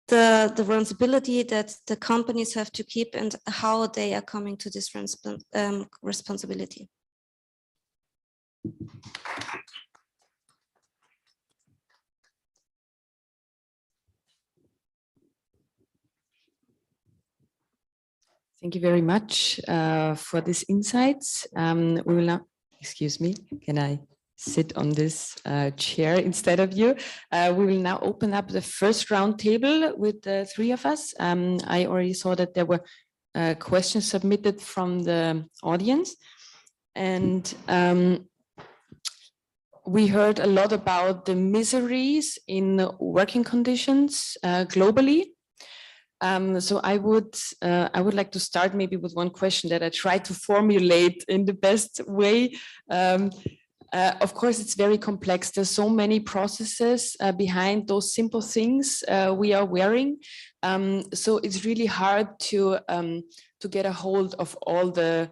the responsibility that the companies have to keep and how they are coming to this responsibility. Thank you very much for these insights. We will now, excuse me, can I sit on this chair instead of you? We will now open up the first round table with the three of us. I already saw that there were questions submitted from the audience. And we heard a lot about the miseries in working conditions globally. So I would like to start maybe with one question that I try to formulate in the best way. Of course, it's very complex. There's so many processes behind those simple things we are wearing. So it's really hard to get a hold of all the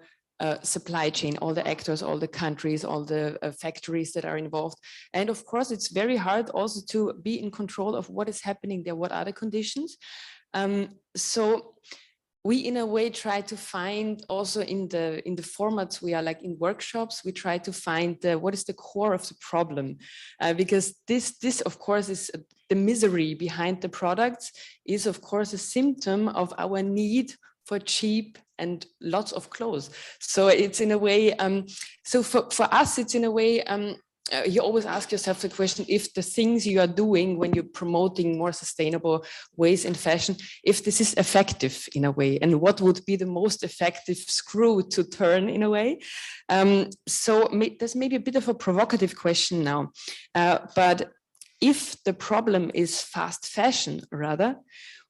supply chain, all the actors, all the countries, all the factories that are involved. And of course, it's very hard also to be in control of what is happening there, what are the conditions. So we in a way try to find also in the formats we are like in workshops, we try to find what is the core of the problem, because this of course is the misery behind the products is of course a symptom of our need for cheap and lots of clothes. So it's in a way, so for us, it's in a way, you always ask yourself the question, if the things you are doing when you're promoting more sustainable ways in fashion, if this is effective in a way, and what would be the most effective screw to turn in a way. So there's maybe a bit of a provocative question now, but if the problem is fast fashion rather,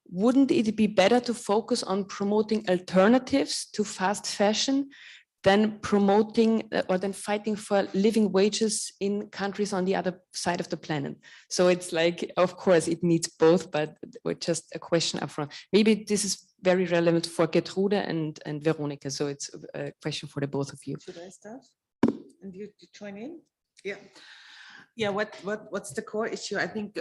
wouldn't it be better to focus on promoting alternatives to fast fashion than promoting or than fighting for living wages in countries on the other side of the planet? So it's like, of course, it needs both, but just a question up front. Maybe this is very relevant for Gertrude and Veronika. So it's a question for the both of you. Should I start? And you join in? Yeah. Yeah. What's the core issue? I think,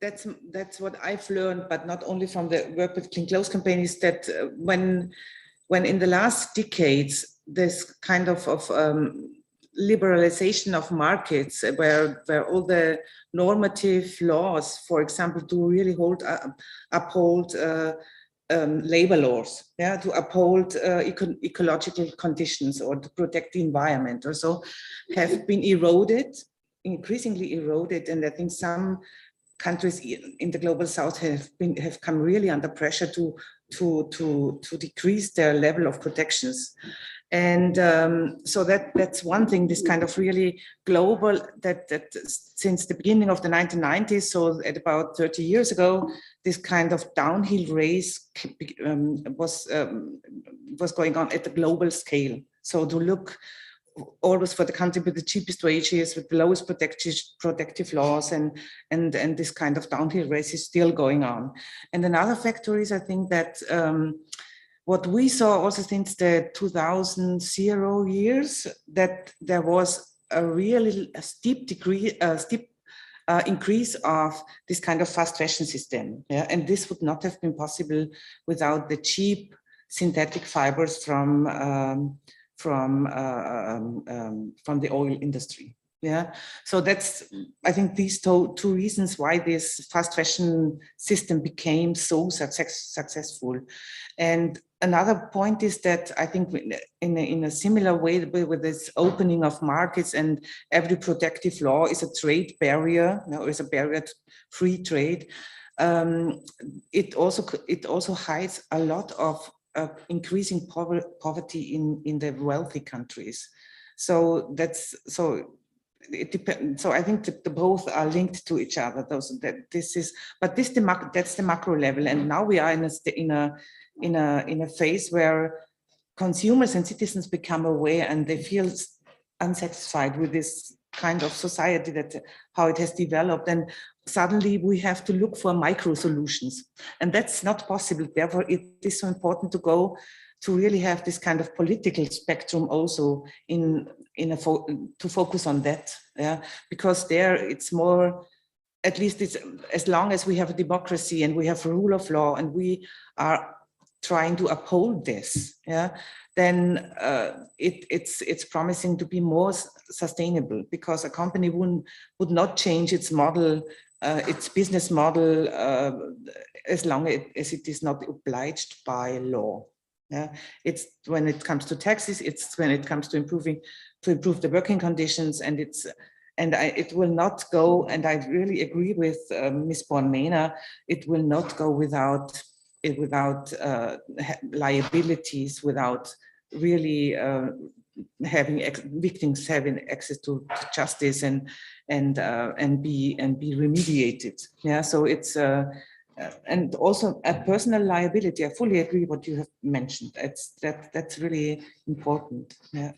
that's what I've learned, but not only from the work with clean clothes companies, that when in the last decades, this kind of liberalization of markets, where all the normative laws, for example, to really uphold labor laws, yeah, to uphold ecological conditions or to protect the environment or so, have been eroded, increasingly eroded, and I think some countries in the global south have come really under pressure to decrease their level of protections. And so that's one thing, this kind of really global, that since the beginning of the 1990s, so at about 30 years ago, this kind of downhill race was going on at the global scale. So to look always for the country with the cheapest wages, with the lowest protective laws, and this kind of downhill race is still going on. And another factor is, I think, that what we saw also since the 2000 years, that there was a really steep increase of this kind of fast fashion system. Yeah? And this would not have been possible without the cheap synthetic fibers from the oil industry. Yeah, so that's, I think, these two reasons why this fast fashion system became so successful. And another point is that I think in a similar way with this opening of markets and every protective law is a trade barrier, is a barrier to free trade. It also hides a lot of increasing poverty in the wealthy countries. So that's it depends. So I think that the both are linked to each other. That's the macro level, and now we are in a phase where consumers and citizens become aware, and they feel unsatisfied with this kind of society, that how it has developed, and suddenly we have to look for micro solutions, and that's not possible. Therefore, it is so important to really have this kind of political spectrum also to focus on that, yeah, because there it's more, at least it's, as long as we have a democracy and we have rule of law and we are trying to uphold this, yeah, then it's promising to be more sustainable, because a company would not change its model, its business model, as long as it is not obliged by law. Yeah, it's when it comes to taxes, it's when it comes to improve the working conditions, and it will not go. And I really agree with Ms. Bohrn Mena. It will not go without liabilities, without really having victims having access to justice and be remediated. Yeah, so it's. And also a personal liability. I fully agree what you have mentioned. That's really important. Yeah.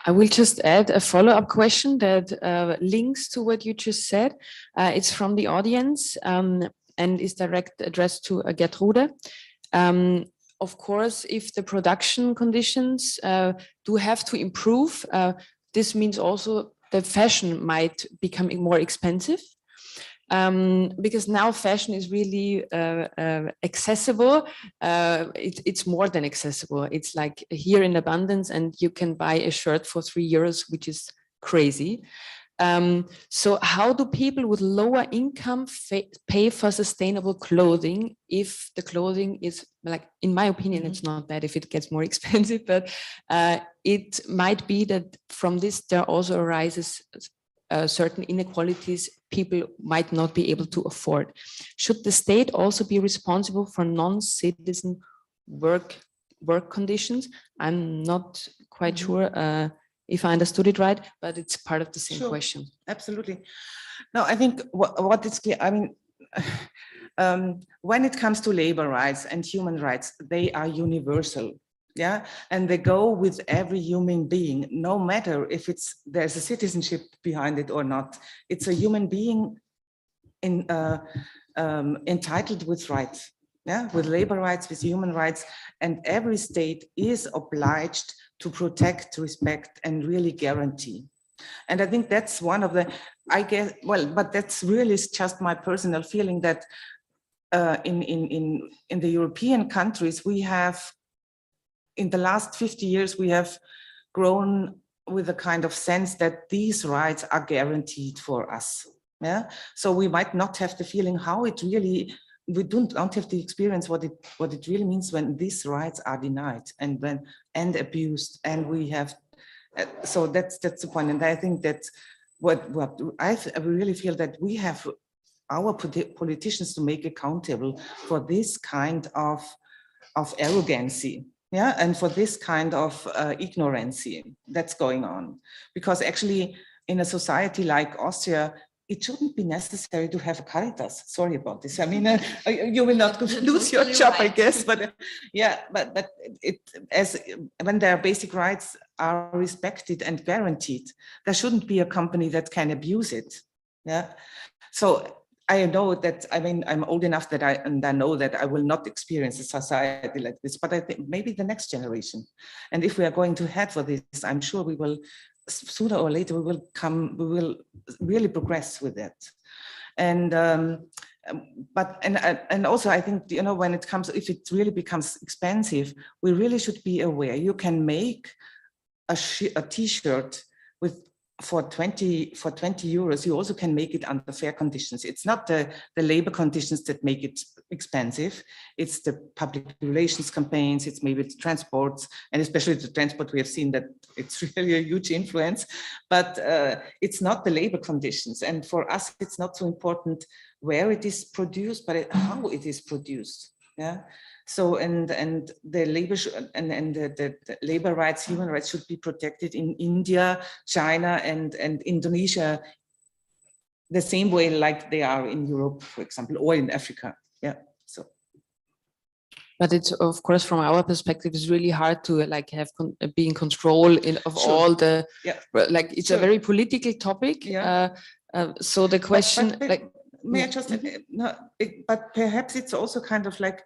I will just add a follow-up question that links to what you just said. It's from the audience and is addressed to Gertrude. Of course, if the production conditions do have to improve, this means also that fashion might become more expensive. Because now fashion is really accessible. It's more than accessible. It's like here in abundance, and you can buy a shirt for €3, which is crazy. So how do people with lower income pay for sustainable clothing if the clothing is, like, in my opinion, it's not bad if it gets more expensive, but it might be that from this there also arises certain inequalities people might not be able to afford. Should the state also be responsible for non-citizen work conditions? I'm not quite sure if I understood it right, but it's part of the same question. Absolutely. No, I think what is clear, I mean, when it comes to labor rights and human rights, they are universal. Yeah, and they go with every human being, no matter if there's a citizenship behind it or not. It's a human being entitled with rights, yeah, with labor rights, with human rights, and every state is obliged to protect, respect, and really guarantee. And I think that's one of the, but that's really just my personal feeling that in the European countries, we have, in the last 50 years, we have grown with a kind of sense that these rights are guaranteed for us. Yeah, so we might not have the feeling how it really, we don't have the experience what it really means when these rights are denied and abused, and we have. So that's the point, and I think that what I really feel that we have our politicians to make accountable for this kind of arrogancy. Yeah, and for this kind of ignorancy that's going on, because actually in a society like Austria, it shouldn't be necessary to have a Caritas. Sorry about this. I mean, you will not lose your job, I guess. But yeah, but it, as when there are basic rights are respected and guaranteed. There shouldn't be a company that can abuse it. Yeah. So I know that, I mean, I'm old enough that I know that I will not experience a society like this, but I think maybe the next generation. And if we are going to head for this, I'm sure we will, sooner or later, we will really progress with it. And also I think, you know, when it comes, if it really becomes expensive, we really should be aware. You can make a t-shirt with for 20 euros. You also can make it under fair conditions. It's not the labor conditions that make it expensive. It's the public relations campaigns. It's maybe the transports, and especially the transport. We have seen that it's really a huge influence, but it's not the labor conditions. And for us, it's not so important where it is produced, but how it is produced. Yeah. So and the labor the labor rights, human rights should be protected in India, China, and Indonesia, the same way like they are in Europe, for example, or in Africa. Yeah. So. But it's, of course, from our perspective, it's really hard to like have be in control of Sure. all the, yeah. like it's Sure. a very political topic. Yeah. So the question, but like, may I just, no, but perhaps it's also kind of like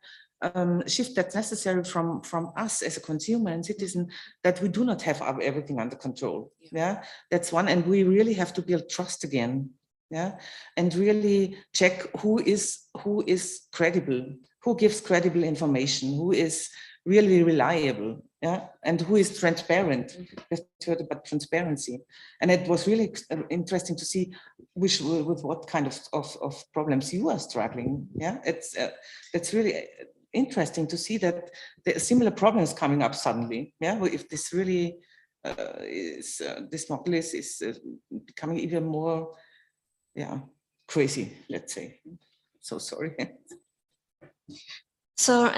shift that's necessary from us as a consumer and citizen, that we do not have everything under control. Yeah, that's one, and we really have to build trust again. Yeah, and really check who is credible, who gives credible information, who is really reliable. Yeah, and who is transparent. We've heard about transparency, and it was really interesting to see with what kind of problems you are struggling. Yeah, it's really interesting to see that there are similar problems coming up suddenly. Yeah, if this really this model is becoming even more, yeah, crazy, let's say. So sorry. So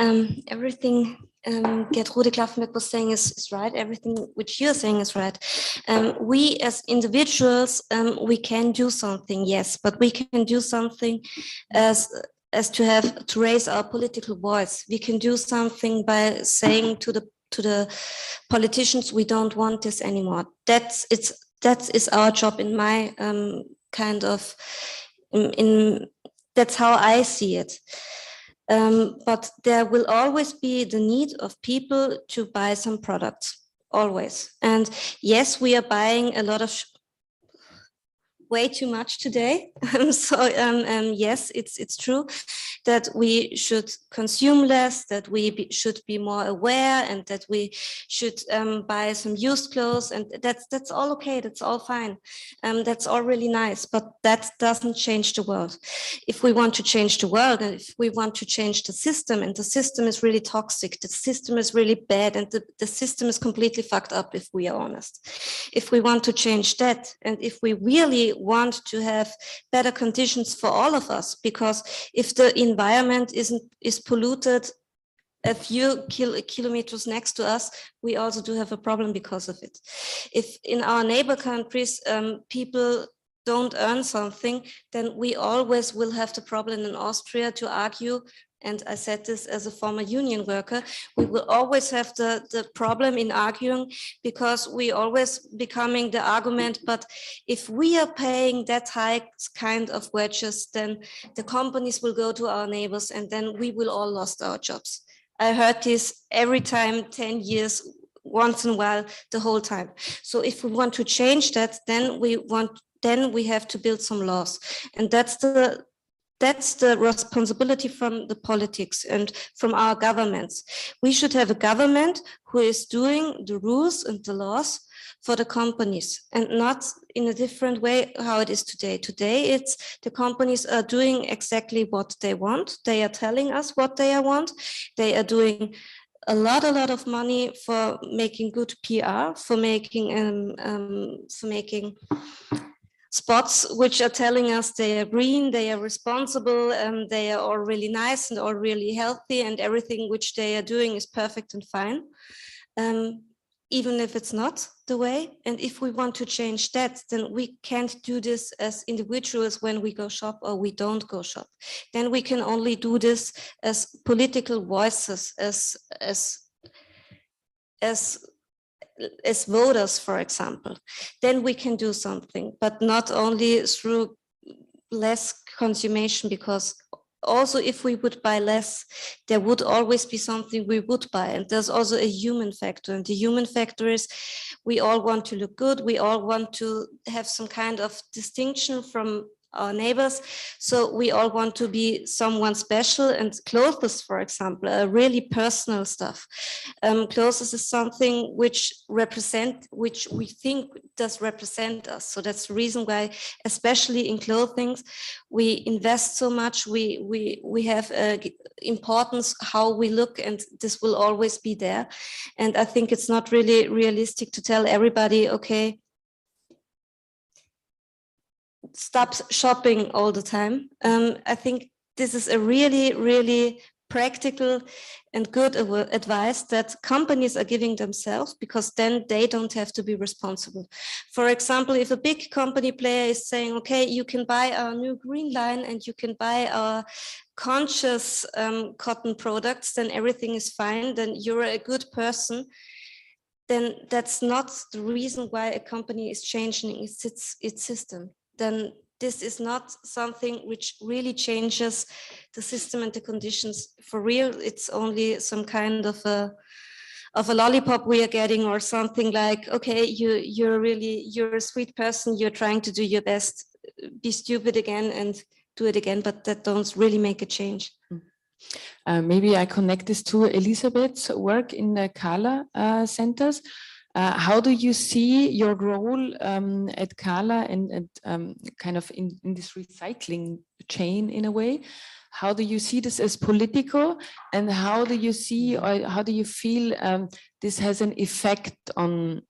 everything Gertrude Klaffenböck was saying is right. Everything which you're saying is right. We as individuals, we can do something, yes, but we can do something as to raise our political voice. We can do something by saying to the politicians, we don't want this anymore. That is our job in my kind of that's how I see it. But there will always be the need of people to buy some products, always. And yes, we are buying a lot of way too much today. So yes, it's true that we should consume less, that we should be more aware, and that we should buy some used clothes, and that's all okay, that's all fine, that's all really nice, but that doesn't change the world. If we want to change the world, and if we want to change the system, and the system is really toxic, the system is really bad, and the system is completely fucked up, if we are honest. If we want to change that, and if we really want to have better conditions for all of us, because if the environment is polluted a few kilometers next to us, we also do have a problem because of it. If in our neighbor countries people don't earn something, then we always will have the problem in Austria to argue. And I said this as a former union worker, we will always have the problem in arguing, because we always becoming the argument, but if we are paying that high kind of wages, then the companies will go to our neighbors, and then we will all lost our jobs. I heard this every time, 10 years, once in a while, the whole time. So if we want to change that, then we have to build some laws. And that's the responsibility from the politics and from our governments. We should have a government who is doing the rules and the laws for the companies, and not in a different way how it is today. Today, it's the companies are doing exactly what they want. They are telling us what they want. They are doing a lot of money for making good PR, for making spots which are telling us they are green, they are responsible, they are all really nice and all really healthy, and everything which they are doing is perfect and fine, even if it's not the way. And if we want to change that, then we can't do this as individuals when we go shop or we don't go shop. Then we can only do this as political voices, as as voters, for example, then we can do something, but not only through less consumption, because also if we would buy less, there would always be something we would buy. And there's also a human factor. And the human factor is we all want to look good. We all want to have some kind of distinction from our neighbors. So we all want to be someone special, and clothes, for example, are really personal stuff. Clothes is something which we think does represent us. So that's the reason why, especially in clothing, we invest so much. We have importance how we look, and this will always be there. And I think it's not really realistic to tell everybody, okay, stop shopping all the time. I think this is a really, really practical and good advice that companies are giving themselves, because then they don't have to be responsible. For example, if a big company player is saying, okay, you can buy our new green line and you can buy our conscious cotton products, then everything is fine, then you're a good person. Then that's not the reason why a company is changing its system. Then this is not something which really changes the system and the conditions for real. It's only some kind of a lollipop we are getting, or something like, okay, you're a sweet person, you're trying to do your best, be stupid again and do it again, but that don't really make a change. Maybe I connect this to Elisabeth's work in the Carla centers. How do you see your role at Carla and kind of in this recycling chain in a way? How do you see this as political, and how do you see, or how do you feel this has an effect on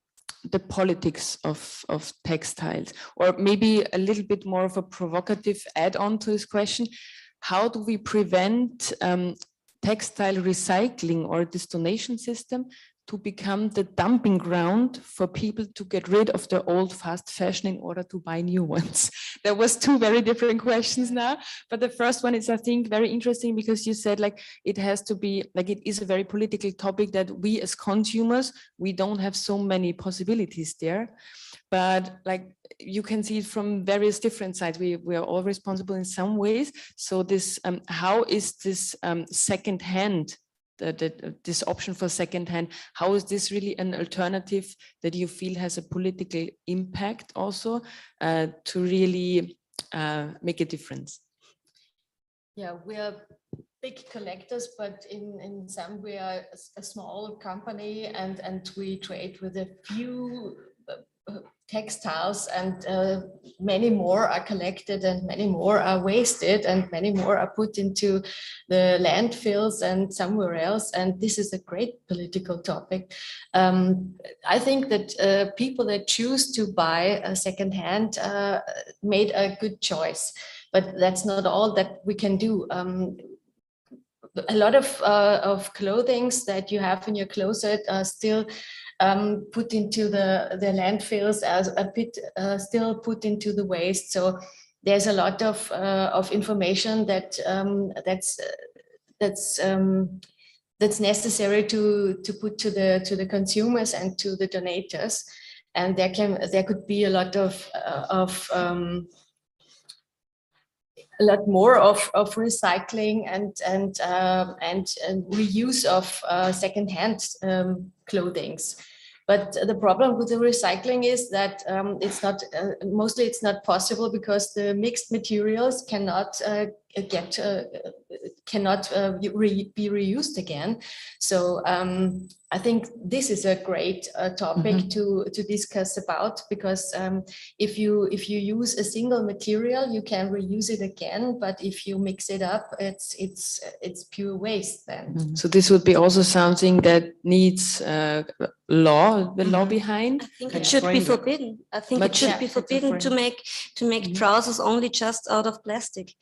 the politics of textiles? Or maybe a little bit more of a provocative add-on to this question, how do we prevent textile recycling or this donation system to become the dumping ground for people to get rid of their old fast fashion in order to buy new ones? There was two very different questions now, but the first one is, I think, very interesting, because you said like it has to be like, it is a very political topic that we as consumers, we don't have so many possibilities there. But like you can see it from various different sides. We are all responsible in some ways. So this, how is this second-hand, this option for second-hand, how is this really an alternative that you feel has a political impact also to really make a difference? Yeah, we are big collectors, but in some we are a small company, and we trade with a few textiles, and many more are collected, and many more are wasted, and many more are put into the landfills and somewhere else. And this is a great political topic. I think that people that choose to buy a secondhand made a good choice, but that's not all that we can do. A lot of clothing that you have in your closet are still put into the landfills, as a bit still put into the waste. So there's a lot of information that's necessary to put to the consumers and to the donators, and there could be a lot more of recycling and reuse of secondhand clothing. But the problem with the recycling is that it's not possible, because the mixed materials cannot be reused again. So I think this is a great topic to discuss about, because if you use a single material, you can reuse it again, but if you mix it up, it's pure waste then. So this would be also something that needs law behind. I think it should be forbidden. I think it should be forbidden to make trousers only just out of plastic.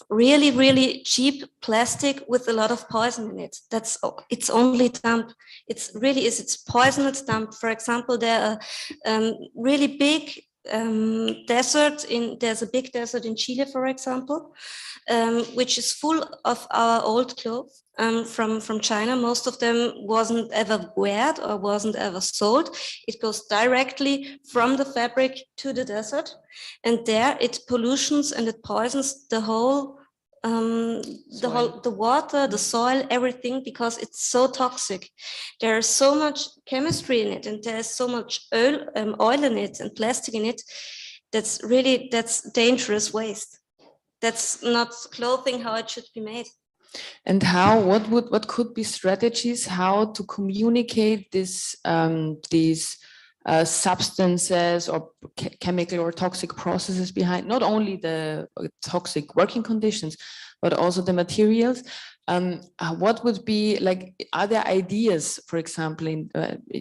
Really, really cheap plastic with a lot of poison in it. It's only dump. It's poisonous dump. For example, there are really big there's a big desert in Chile, for example, which is full of our old clothes. from China. Most of them wasn't ever weared or wasn't ever sold. It goes directly from the fabric to the desert, and there it pollutions and it poisons the whole the water, the soil, everything, because it's so toxic. There's so much chemistry in it, and there's so much oil in it and plastic in it. That's dangerous waste. That's not clothing how it should be made. And what could be strategies how to communicate these substances or chemical or toxic processes behind not only the toxic working conditions, but also the materials? What would be like, are there ideas, for example,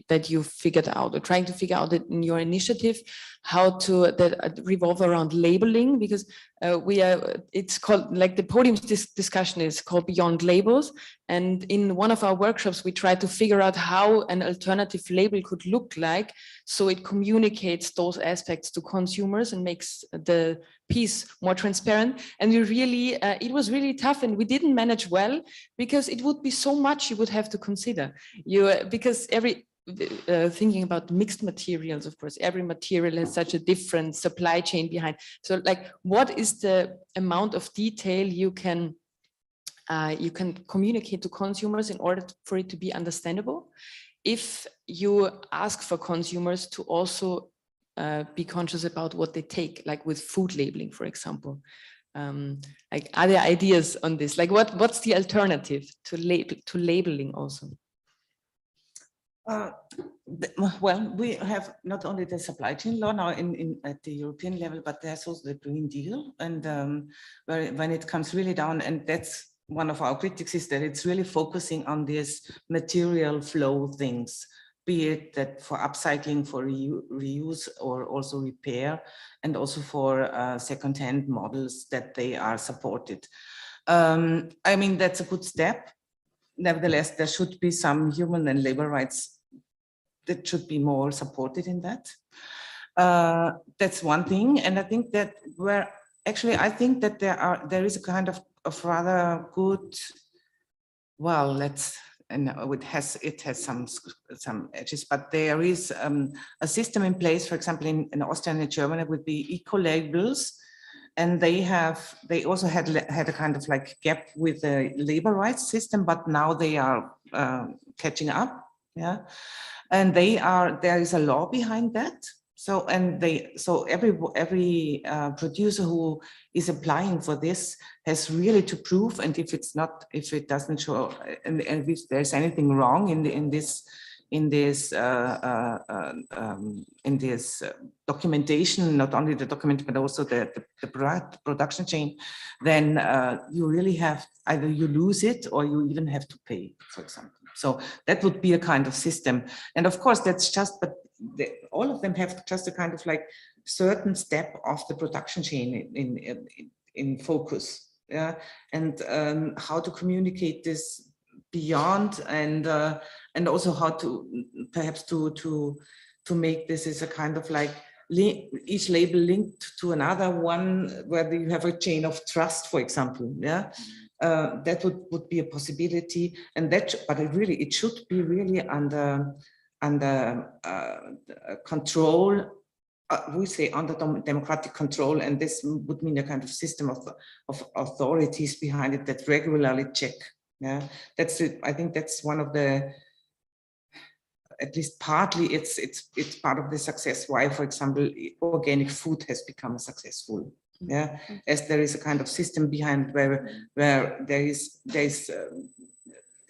that you figured out or trying to figure out in your initiative, how to that revolve around labeling? Because it's called, like the podium discussion is called Beyond Labels. And in one of our workshops, we tried to figure out how an alternative label could look like, so it communicates those aspects to consumers and makes the piece more transparent. And we really, it was really tough, and we didn't manage well, because it would be so much you would have to consider. Because thinking about mixed materials, of course, every material has such a different supply chain behind. So like, what is the amount of detail you can communicate to consumers in order for it to be understandable? If you ask for consumers to also be conscious about what they take, like with food labeling, for example. Like, are there ideas on this? Like, what's the alternative to labeling also? Well, we have not only the supply chain law now at the European level, but there's also the Green Deal, and when it comes really down, and that's one of our critics, is that it's really focusing on this material flow things, be it that for upcycling, for reuse, or also repair, and also for second-hand models, that they are supported. I mean, that's a good step. Nevertheless, there should be some human and labor rights that should be more supported in that. That's one thing. And I think that I think that there is a kind of rather good, well, and it has some edges, but there is a system in place, for example, in Austria and Germany, would be eco-labels, and they also had a kind of like gap with the labor rights system, but now they are catching up, yeah, and there is a law behind that. So every producer who is applying for this has really to prove, and if it doesn't show, and if there's anything wrong in this documentation, not only the document but also the production chain, then you really have, either you lose it or you even have to pay, for example. So that would be a kind of system, and of course that's just, but all of them have just a kind of like certain step of the production chain in focus, yeah, and how to communicate this beyond, and also how to perhaps to make this as a kind of like each label linked to another one, where you have a chain of trust, for example, yeah. That would be a possibility, and but it should be really under control, we say under democratic control, and this would mean a kind of system of authorities behind it that regularly check. Yeah, that's it. I think that's one of the, at least partly, it's part of the success why, for example, organic food has become successful. Yeah, as there is a kind of system behind where there is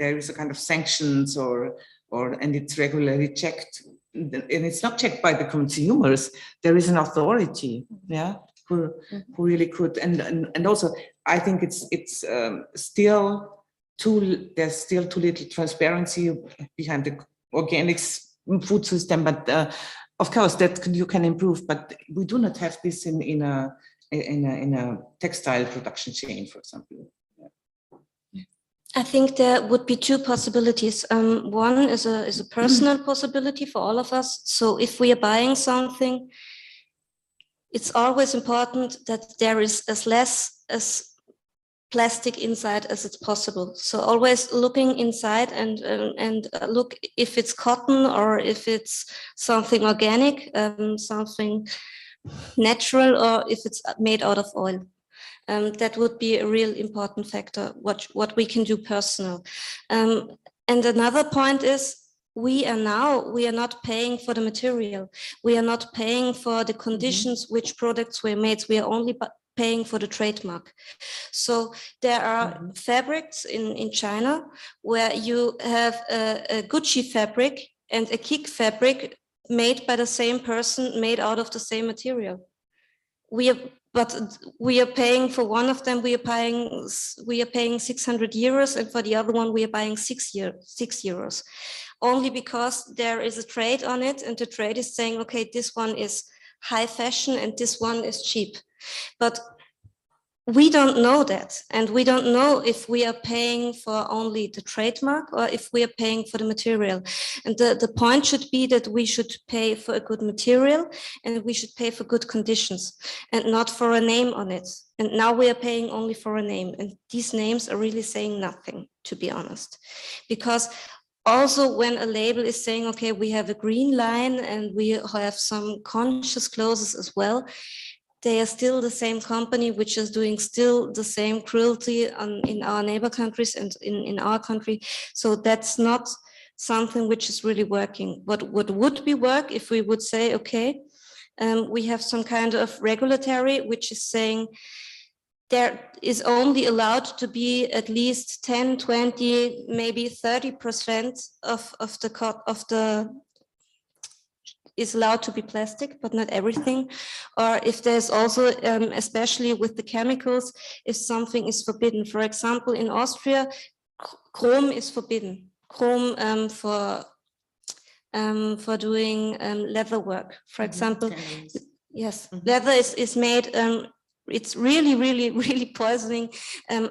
a kind of sanctions and it's regularly checked, and it's not checked by the consumers. There is an authority, yeah, who really could, and also I think it's still there's still too little transparency behind the organic food system, but of course that you can improve, but we do not have this in a textile production chain, for example. I think there would be two possibilities. One is a personal possibility for all of us. So if we are buying something, it's always important that there is as plastic inside as it's possible. So always looking inside and look if it's cotton or if it's something organic, something natural, or if it's made out of oil. That would be a real important factor, what we can do personal. And another point is, we are not paying for the material. We are not paying for the conditions which products were made. We are only paying for the trademark. So there are fabrics in China where you have a Gucci fabric and a Kik fabric made by the same person, made out of the same material. But we are paying for one of them. We are paying 600 euros, and for the other one we are buying 6 euros, only because there is a trade on it, and the trade is saying, okay, this one is high fashion and this one is cheap. But we don't know that, and we don't know if we are paying for only the trademark or if we are paying for the material. And the point should be that we should pay for a good material and we should pay for good conditions and not for a name on it. And now we are paying only for a name, and these names are really saying nothing, to be honest. Because also when a label is saying, okay, we have a green line and we have some conscious clauses as well, they are still the same company which is doing still the same cruelty in our neighbor countries and in our country. So that's not something which is really working. What would be work if we would say, okay, we have some kind of regulatory which is saying there is only allowed to be at least 10, 20, maybe 30% of the is allowed to be plastic, but not everything. Or if there's also, especially with the chemicals, if something is forbidden. For example, in Austria, chrome is forbidden. Chrome for doing leather work, for example. Yes, leather is made, it's really, really, really poisoning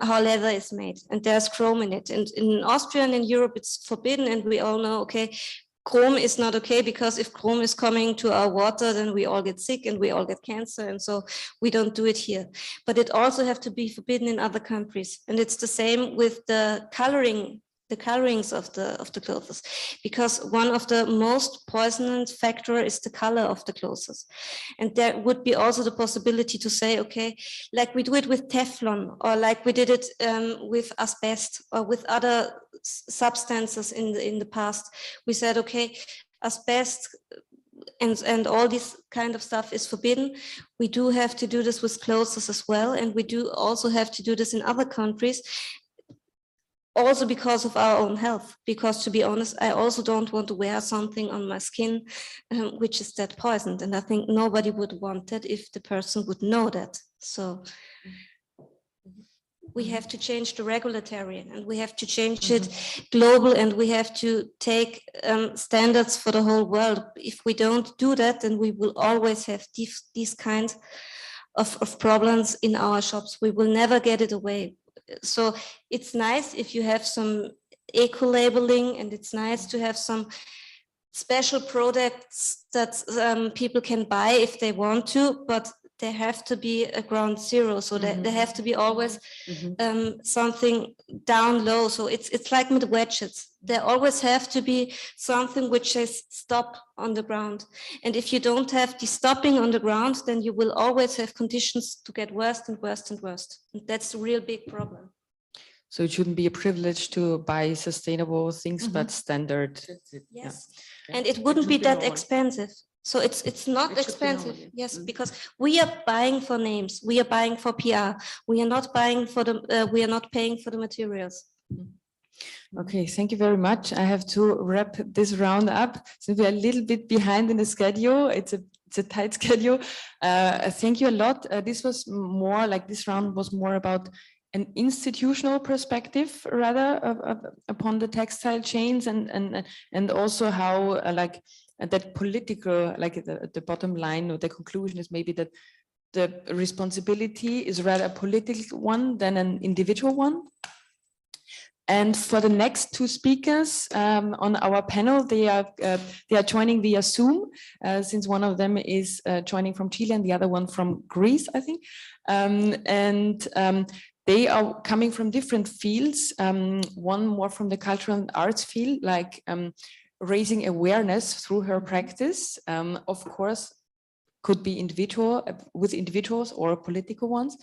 how leather is made, and there's chrome in it. And in Austria and in Europe, it's forbidden, and we all know, okay, chrome is not okay, because if chrome is coming to our water, then we all get sick and we all get cancer, and so we don't do it here. But it also have to be forbidden in other countries, and it's the same with the colorings of the clothes, because one of the most poisonous factor is the color of the clothes. And there would be also the possibility to say, okay, like we do it with Teflon, or like we did it with asbestos or with other substances in the past. We said, okay, asbestos and all this kind of stuff is forbidden. We do have to do this with clothes as well, and we do also have to do this in other countries, also because of our own health. Because to be honest, I also don't want to wear something on my skin which is that poisoned, and I think nobody would want that if the person would know that. So we have to change the regulatory, and we have to change it global, and we have to take standards for the whole world. If we don't do that, then we will always have these kinds of problems in our shops. We will never get it away. So it's nice if you have some eco-labeling, and it's nice to have some special products that people can buy if they want to, but there have to be a ground zero, so that there have to be always something down low. So it's like with wedges. There always have to be something which says stop on the ground. And if you don't have the stopping on the ground, then you will always have conditions to get worse and worse and worse. And that's a real big problem. So it shouldn't be a privilege to buy sustainable things, but standard. Yes, yeah. And it wouldn't be that expensive. So it's not expensive, yes, because we are buying for names, we are buying for PR, we are not buying for the, we are not paying for the materials. Okay, thank you very much. I have to wrap this round up since we're a little bit behind in the schedule. It's a tight schedule. Thank you a lot. This was more like, this round was more about an institutional perspective rather upon the textile chains, and also how that political, like the bottom line or the conclusion is maybe that the responsibility is rather a political one than an individual one. And for the next two speakers on our panel, they are joining via Zoom, since one of them is joining from Chile and the other one from Greece, I think. they are coming from different fields. One more from the cultural and arts field, like raising awareness through her practice. Of course, could be with individuals or political ones.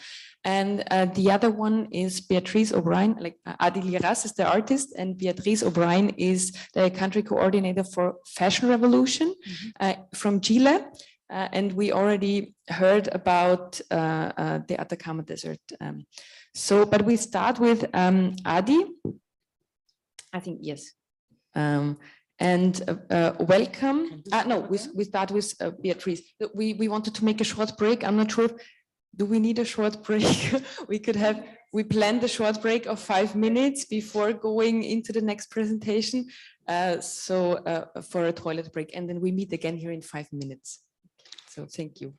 And the other one is Beatrice O'Brien, like Adi Liraz is the artist, and Beatrice O'Brien is the country coordinator for Fashion Revolution from Chile. And we already heard about the Atacama Desert. But we start with Adi. I think, yes. Welcome. No, we start with Beatrice. We wanted to make a short break. I'm not sure. Do we need a short break? We planned a short break of 5 minutes before going into the next presentation. For a toilet break, and then we meet again here in 5 minutes. So thank you.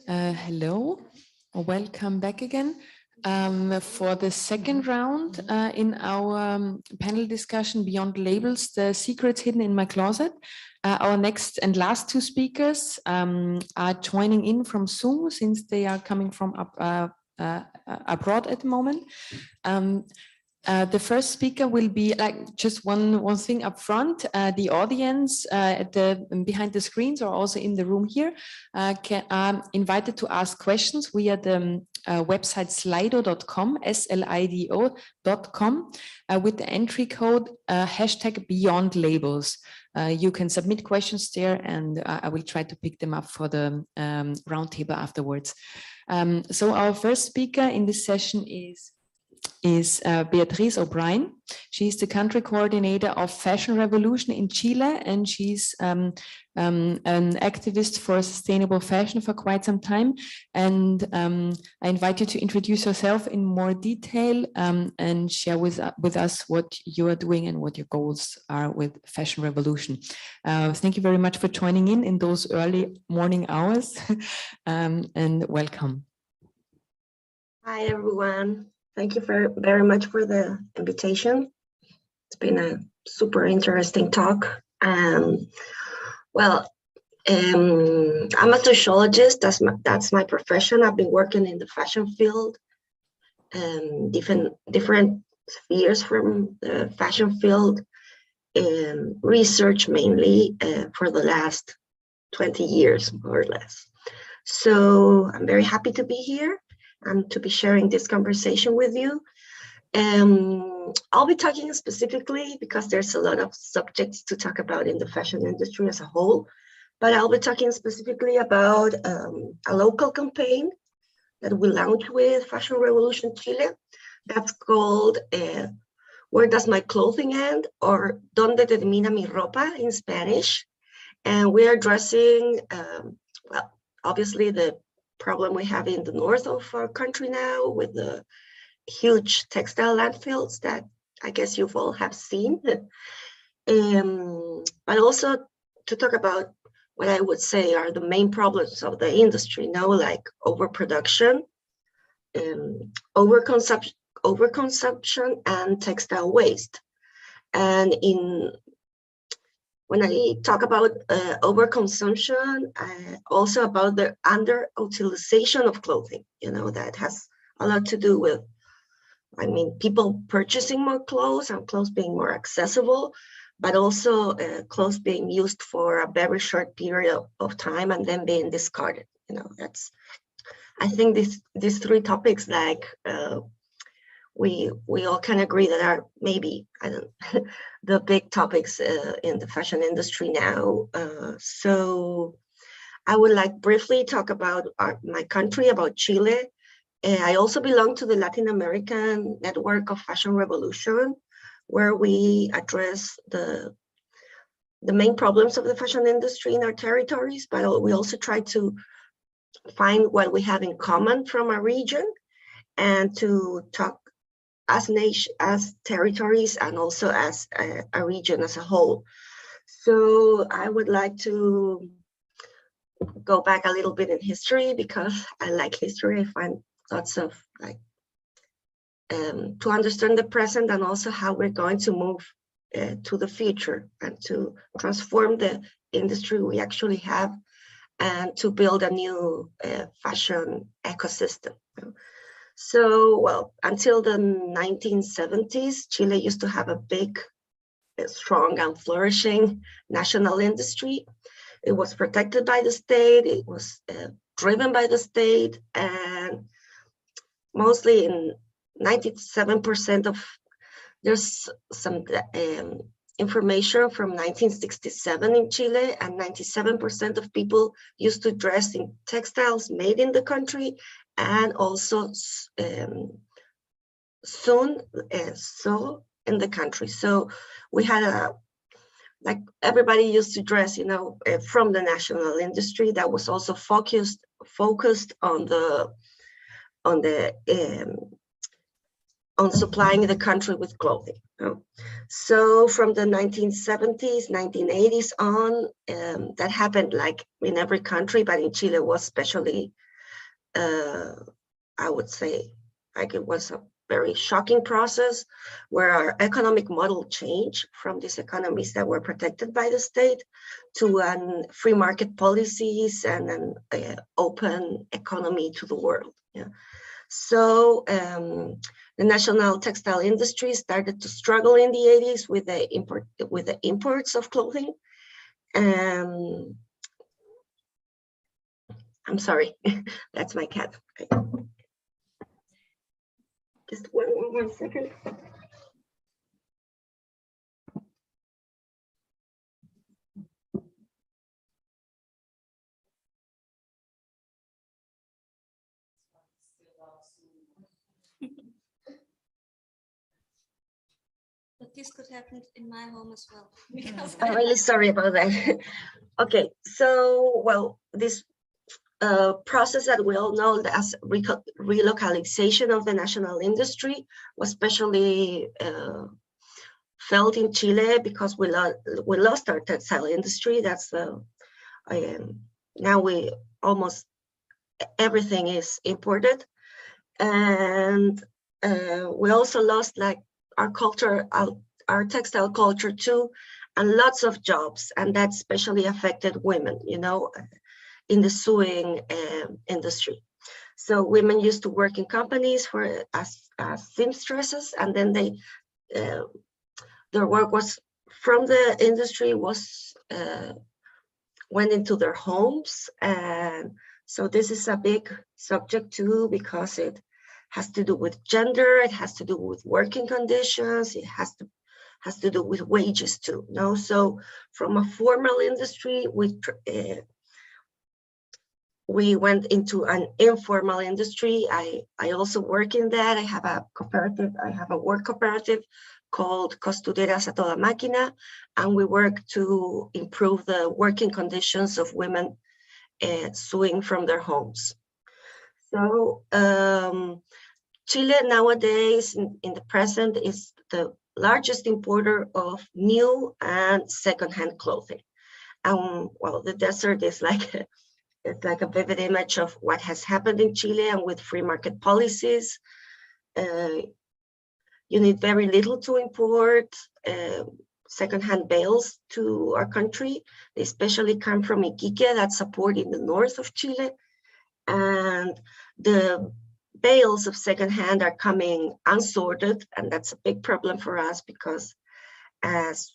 Hello, welcome back again. For the second round in our panel discussion, Beyond Labels, the Secrets Hidden in My Closet, our next and last two speakers are joining in from Zoom since they are coming from abroad at the moment. The first speaker will be just one thing up front. The audience behind the screens or also in the room here are invited to ask questions via the website slido.com, slido.com, with the entry code #BeyondLabels. You can submit questions there, and I will try to pick them up for the roundtable afterwards. So our first speaker in this session is Beatriz O'Brien. She's the country coordinator of Fashion Revolution in Chile, and she's an activist for sustainable fashion for quite some time. And I invite you to introduce yourself in more detail and share with us what you are doing and what your goals are with Fashion Revolution. Thank you very much for joining in those early morning hours, and welcome. Hi, everyone. Thank you very much for the invitation. It's been a super interesting talk. Well, I'm a sociologist. That's my profession. I've been working in the fashion field, different spheres from the fashion field, research mainly for the last 20 years, more or less. So I'm very happy to be here and to be sharing this conversation with you. I'll be talking specifically because there's a lot of subjects to talk about in the fashion industry as a whole, but I'll be talking specifically about a local campaign that we launched with Fashion Revolution Chile. That's called Where Does My Clothing End? Or Donde Termina Mi Ropa in Spanish. And we are addressing, well, obviously the problem we have in the north of our country now with the huge textile landfills that I guess you've all have seen. But also to talk about what I would say are the main problems of the industry now, like overproduction, overconsumption and textile waste. And when I talk about overconsumption, also about the underutilization of clothing, that has a lot to do with, people purchasing more clothes and clothes being more accessible, but also clothes being used for a very short period of time and then being discarded. I think these three topics, we all can agree that are maybe the big topics in the fashion industry now. So I would like briefly talk about my country, about Chile. I also belong to the Latin American network of Fashion Revolution, where we address the main problems of the fashion industry in our territories, but we also try to find what we have in common from our region and to talk as territories and also as a region as a whole. So I would like to go back a little bit in history because I like history. I find lots of to understand the present and also how we're going to move to the future and to transform the industry we actually have and to build a new fashion ecosystem. So, well, until the 1970s, Chile used to have a big, strong and flourishing national industry. It was protected by the state, it was driven by the state, and mostly in 97% of, there's some information from 1967 in Chile, and 97% of people used to dress in textiles made in the country and also sewn in the country. So we had everybody used to dress, from the national industry that was also focused on on supplying the country with clothing. So from the 1970s, 1980s on, that happened like in every country, but in Chile was especially, I would say, like it was a very shocking process where our economic model changed from these economies that were protected by the state to free market policies and an open economy to the world. Yeah. So the national textile industry started to struggle in the 80s with the imports of clothing. I'm sorry, that's my cat. Just one second. But this could happen in my home as well. Because I'm really sorry about that. Okay, so, well, this process that we all know as relocalization of the national industry was especially felt in Chile because we lost our textile industry. That's the, now we almost everything is imported. And we also lost like our culture, our textile culture too, and lots of jobs, and that especially affected women, you know, in the sewing industry. So women used to work in companies for as seamstresses, and then they their work was from the industry was went into their homes, and so this is a big subject too because it has to do with gender, it has to do with working conditions, it has to do with wages too. No, so from a formal industry, we went into an informal industry. I also work in that. I have a cooperative. I have a work cooperative called Costureras a Toda Máquina, and we work to improve the working conditions of women sewing from their homes. So Chile nowadays, in the present, is the largest importer of new and secondhand clothing. Well, the desert is like it's like a vivid image of what has happened in Chile, and with free market policies, you need very little to import secondhand bales to our country. They especially come from Iquique, that's a port in the north of Chile. And the bales of secondhand are coming unsorted, and that's a big problem for us because as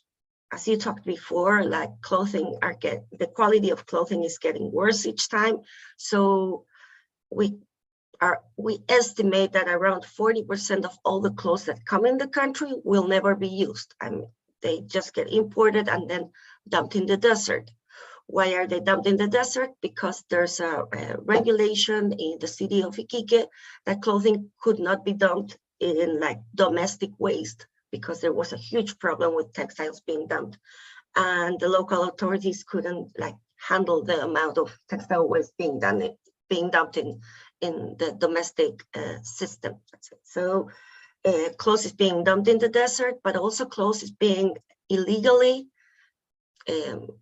you talked before, like the quality of clothing is getting worse each time. So we estimate that around 40% of all the clothes that come in the country will never be used. I mean, they just get imported and then dumped in the desert. Why are they dumped in the desert? Because there's a regulation in the city of Iquique that clothing could not be dumped in like domestic waste, because there was a huge problem with textiles being dumped, and the local authorities couldn't like handle the amount of textile waste being dumped in the domestic system. So clothes is being dumped in the desert, but also clothes is being illegally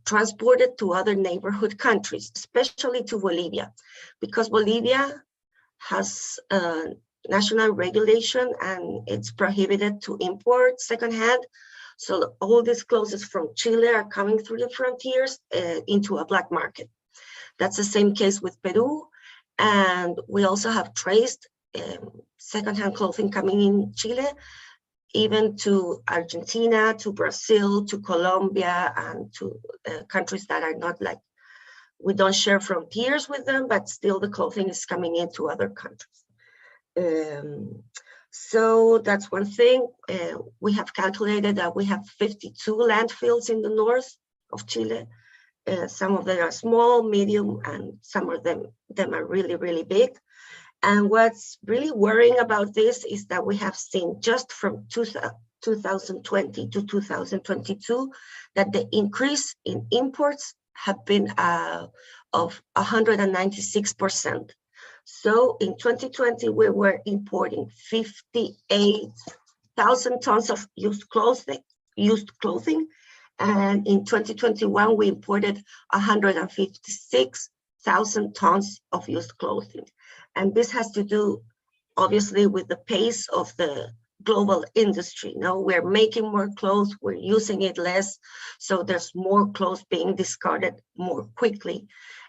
transported to other neighborhood countries, especially to Bolivia, because Bolivia has national regulation and it's prohibited to import secondhand. So all these clothes from Chile are coming through the frontiers into a black market. That's the same case with Peru. And we also have traced secondhand clothing coming in Chile, even to Argentina, to Brazil, to Colombia, and to countries that are not like, we don't share frontiers with them, but still the clothing is coming into other countries. So that's one thing. We have calculated that we have 52 landfills in the north of Chile. Some of them are small, medium, and some of them are really, really big. And what's really worrying about this is that we have seen just from 2020 to 2022 that the increase in imports have been of 196%. So in 2020, we were importing 58,000 tons of used clothing. And in 2021, we imported 156,000 tons of used clothing. And this has to do, obviously, with the pace of the global industry. Now we're making more clothes, we're using it less, so there's more clothes being discarded more quickly.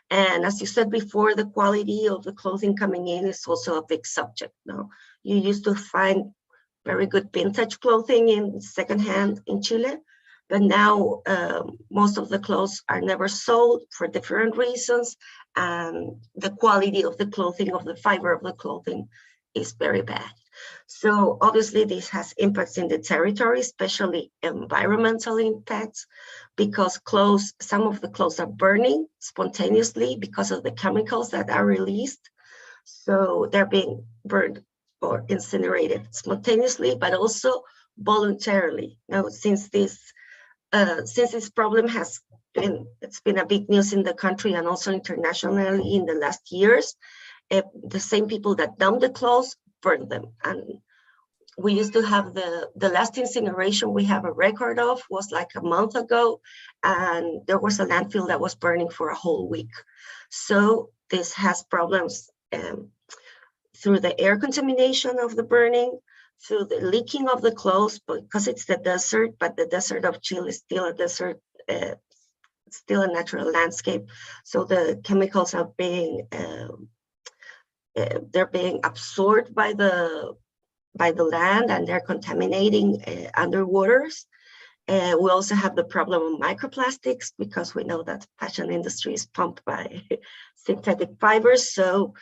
And as you said before, the quality of the clothing coming in is also a big subject. Now, you used to find very good vintage clothing in secondhand in Chile, but now most of the clothes are never sold for different reasons, and the quality of the clothing, of the fiber of the clothing, is very bad. So obviously this has impacts in the territory, especially environmental impacts, because some of the clothes are burning spontaneously because of the chemicals that are released. So they're being burned or incinerated spontaneously, but also voluntarily. Now, since this problem it's been a big news in the country and also internationally in the last years, the same people that dump the clothes burn them. And we used to have the last incineration we have a record of was like a month ago, and there was a landfill that was burning for a whole week. So this has problems through the air contamination of the burning, through the leaking of the clothes, because it's the desert, but the desert of Chile is still a desert, still a natural landscape. So the chemicals are being they're being absorbed by the land, and they're contaminating underwaters. We also have the problem of microplastics, because we know that fashion industry is pumped by synthetic fibers. So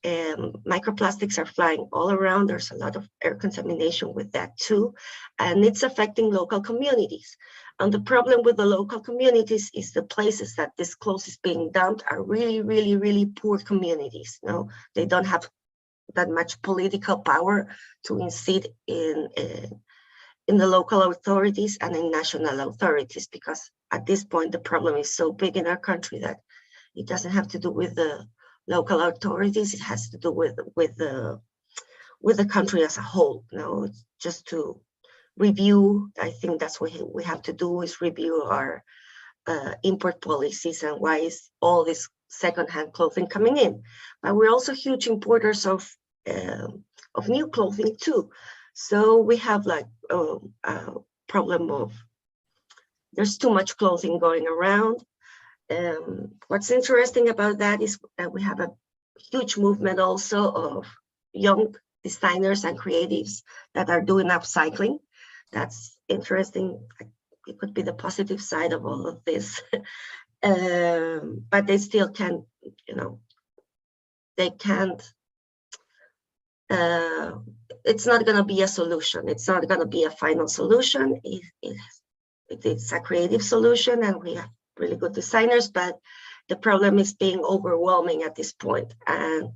microplastics are flying all around. There's a lot of air contamination with that too, and it's affecting local communities. And the problem with the local communities is the places that this clothes is being dumped are really, really, really poor communities. No, they don't have that much political power to incide in the local authorities and in national authorities, because at this point the problem is so big in our country that it doesn't have to do with the local authorities. It has to do with the country as a whole. No, it's just to review. I think that's what we have to do, is review our import policies and why is all this secondhand clothing coming in. But we're also huge importers of new clothing too. So we have like a problem of there's too much clothing going around. What's interesting about that is that we have a huge movement also of young designers and creatives that are doing upcycling. That's interesting. It could be the positive side of all of this. But they still can't, they can't, it's not going to be a solution. It's not going to be a final solution. It's a creative solution, and we have really good designers, but the problem is being overwhelming at this point. And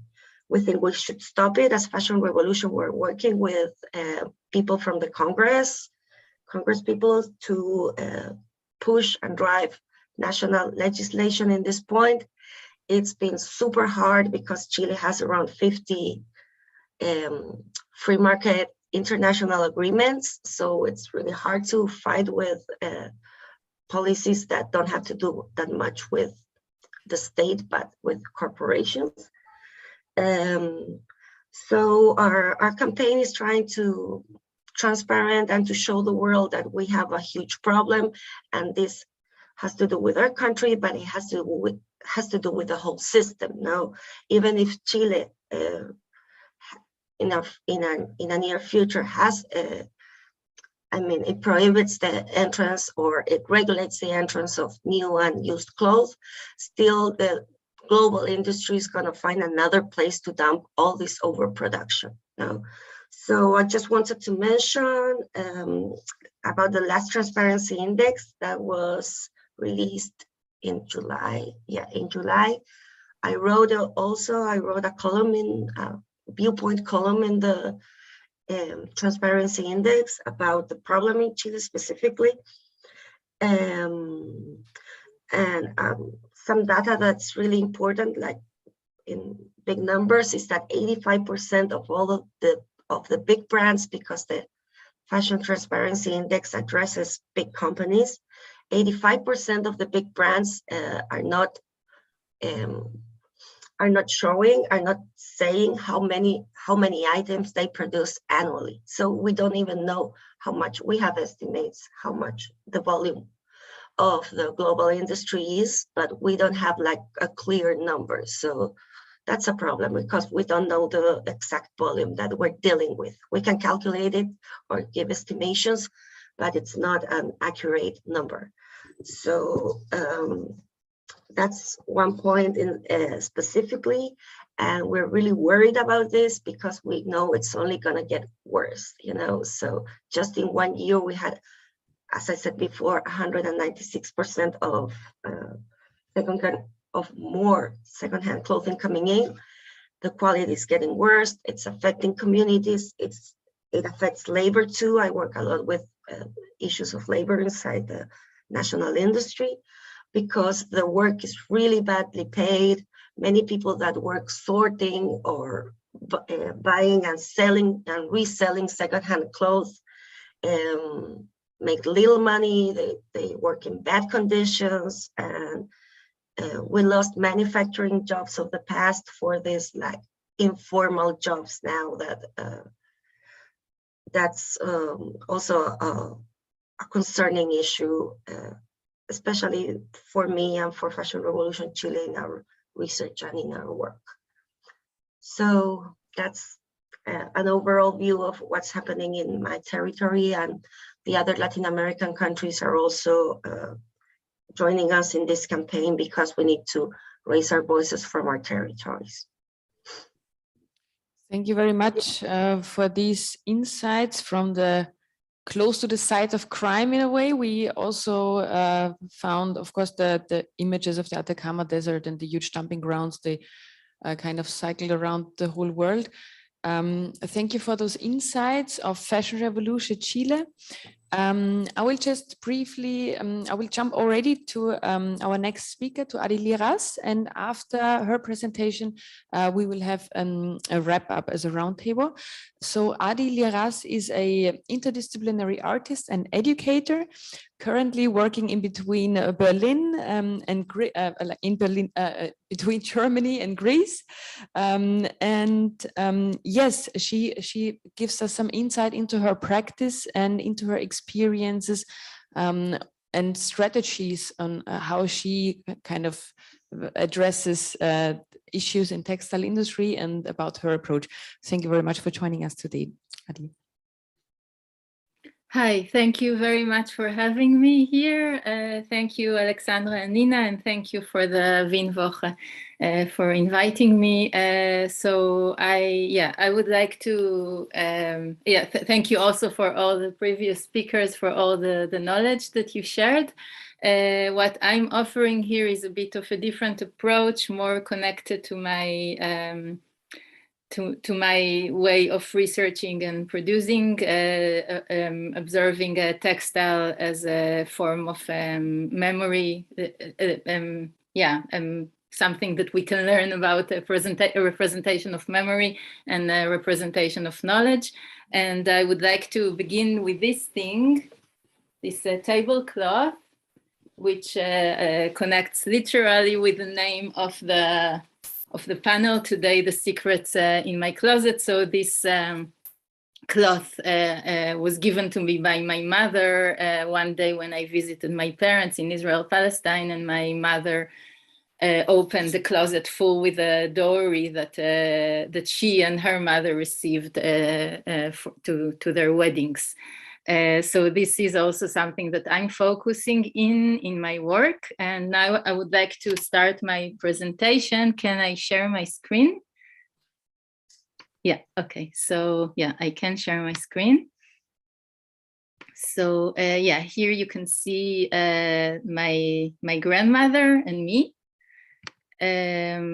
we think we should stop it. As Fashion Revolution, we're working with people from the Congress people to push and drive national legislation in this point. It's been super hard because Chile has around 50 free market international agreements. So it's really hard to fight with policies that don't have to do that much with the state, but with corporations. So our campaign is trying to transparent and to show the world that we have a huge problem, and this has to do with our country, but it has to do with the whole system. Now, even if Chile in a near future has it prohibits the entrance, or it regulates the entrance of new and used clothes, still the global industry is going to find another place to dump all this overproduction. So I just wanted to mention about the last transparency index that was released in July. Yeah, in July. I wrote a column in viewpoint column in the transparency index about the problem in Chile specifically, and some data that's really important, like in big numbers is that 85% of all of the big brands, because the Fashion Transparency Index addresses big companies, 85% of the big brands are not saying how many items they produce annually. So we don't even know how much. We have estimates how much the volume of the global industry is, but we don't have like a clear number. So that's a problem because we don't know the exact volume that we're dealing with. We can calculate it or give estimations, but it's not an accurate number. So that's one point specifically, and we're really worried about this because we know it's only going to get worse, you know. So just in 1 year, we had, as I said before, 196% of more secondhand clothing coming in. The quality is getting worse. It's affecting communities. It affects labor too. I work a lot with issues of labor inside the national industry because the work is really badly paid. Many people that work sorting or buying and selling and reselling secondhand clothes make little money. They work in bad conditions, and we lost manufacturing jobs of the past for this like informal jobs now. That's also a concerning issue, especially for me and for Fashion Revolution Chile in our research and in our work. So that's an overall view of what's happening in my territory, and the other Latin American countries are also joining us in this campaign because we need to raise our voices from our territories. Thank you very much for these insights from the close to the site of crime in a way. We also found, of course, the images of the Atacama Desert and the huge dumping grounds. They kind of cycled around the whole world. Thank you for those insights of Fashion Revolution Chile. I will just briefly, I will jump already to our next speaker, to Liraz, and after her presentation, we will have a wrap up as a roundtable. So Liraz is an interdisciplinary artist and educator, currently working in between Berlin and between Germany and Greece. Yes, she gives us some insight into her practice and into her experiences and strategies on how she kind of addresses issues in textile industry and about her approach. Thank you very much for joining us today, Adi. Hi, thank you very much for having me here. Thank you, Alexandra and Nina, and thank you for the Wienwoche for inviting me. So I would like to, thank you also for all the previous speakers, for all the knowledge that you shared. What I'm offering here is a bit of a different approach, more connected to my to my way of researching and producing, observing a textile as a form of memory, something that we can learn about, a representation of memory and a representation of knowledge. And I would like to begin with this thing, this tablecloth, which connects literally with the name of the panel today, The Secrets in My Closet. So this cloth was given to me by my mother one day when I visited my parents in Israel, Palestine, and my mother opened the closet full with a dowry that she and her mother received to their weddings. So this is also something that I'm focusing in my work. And now I would like to start my presentation. Can I share my screen? Yeah, okay. So yeah, I can share my screen. So here you can see my grandmother and me.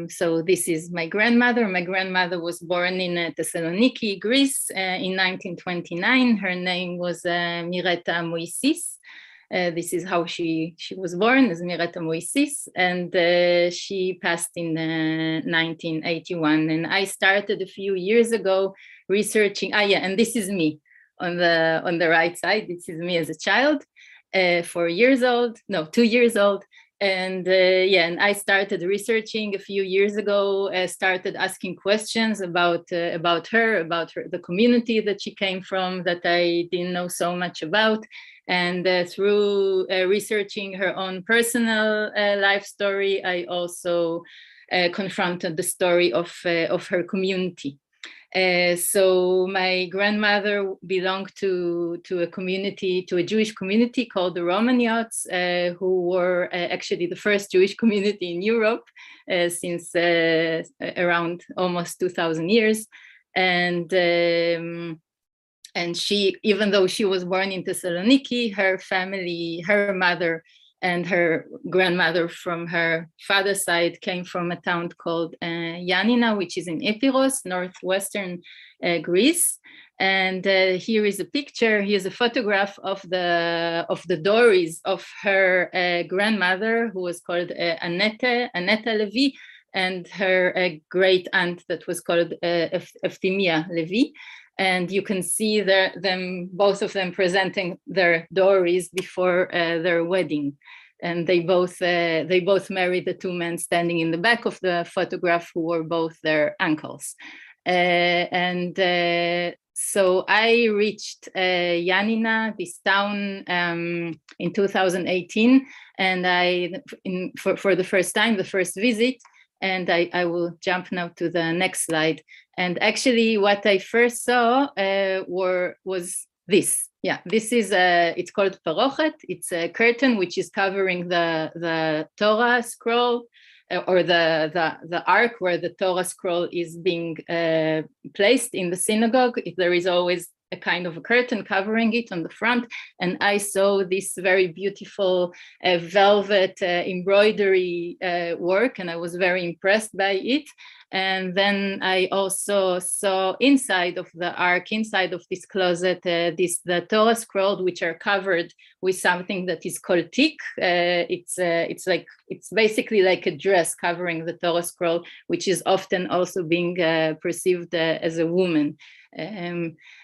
So this is my grandmother. My grandmother was born in Thessaloniki, Greece in 1929. Her name was Mireta Moisis. This is how she was born, as Mirata Moisis, and she passed in 1981. And I started a few years ago researching. And this is me on the right side. This is me as a child, 2 years old. And and I started researching a few years ago. Started asking questions about her, the community that she came from, that I didn't know so much about. And through researching her own personal life story, I also confronted the story of her community. So my grandmother belonged to a Jewish community called the Romaniots, who were actually the first Jewish community in Europe since around almost 2,000 years. And she, even though she was born in Thessaloniki, her family, her mother and her grandmother from her father's side came from a town called Ioannina, which is in Epiros, northwestern Greece. And here is a picture. Here's a photograph of the dories of her grandmother, who was called Annette Levi, and her great aunt that was called Efthymia Levi. And you can see both of them presenting their dories before their wedding. And they both married the two men standing in the back of the photograph, who were both their uncles. So I reached Ioannina, this town, in 2018, and for the first time, the first visit. And I will jump now to the next slide. And actually, what I first saw was this. Yeah, this is it's called parochet. It's a curtain which is covering the Torah scroll, or the ark where the Torah scroll is being placed in the synagogue. There is always a kind of a curtain covering it on the front. And I saw this very beautiful velvet embroidery work, and I was very impressed by it. And then I also saw inside of the ark, inside of this closet, the Torah scroll, which are covered with something that is called tik. It's basically like a dress covering the Torah scroll, which is often also being perceived as a woman.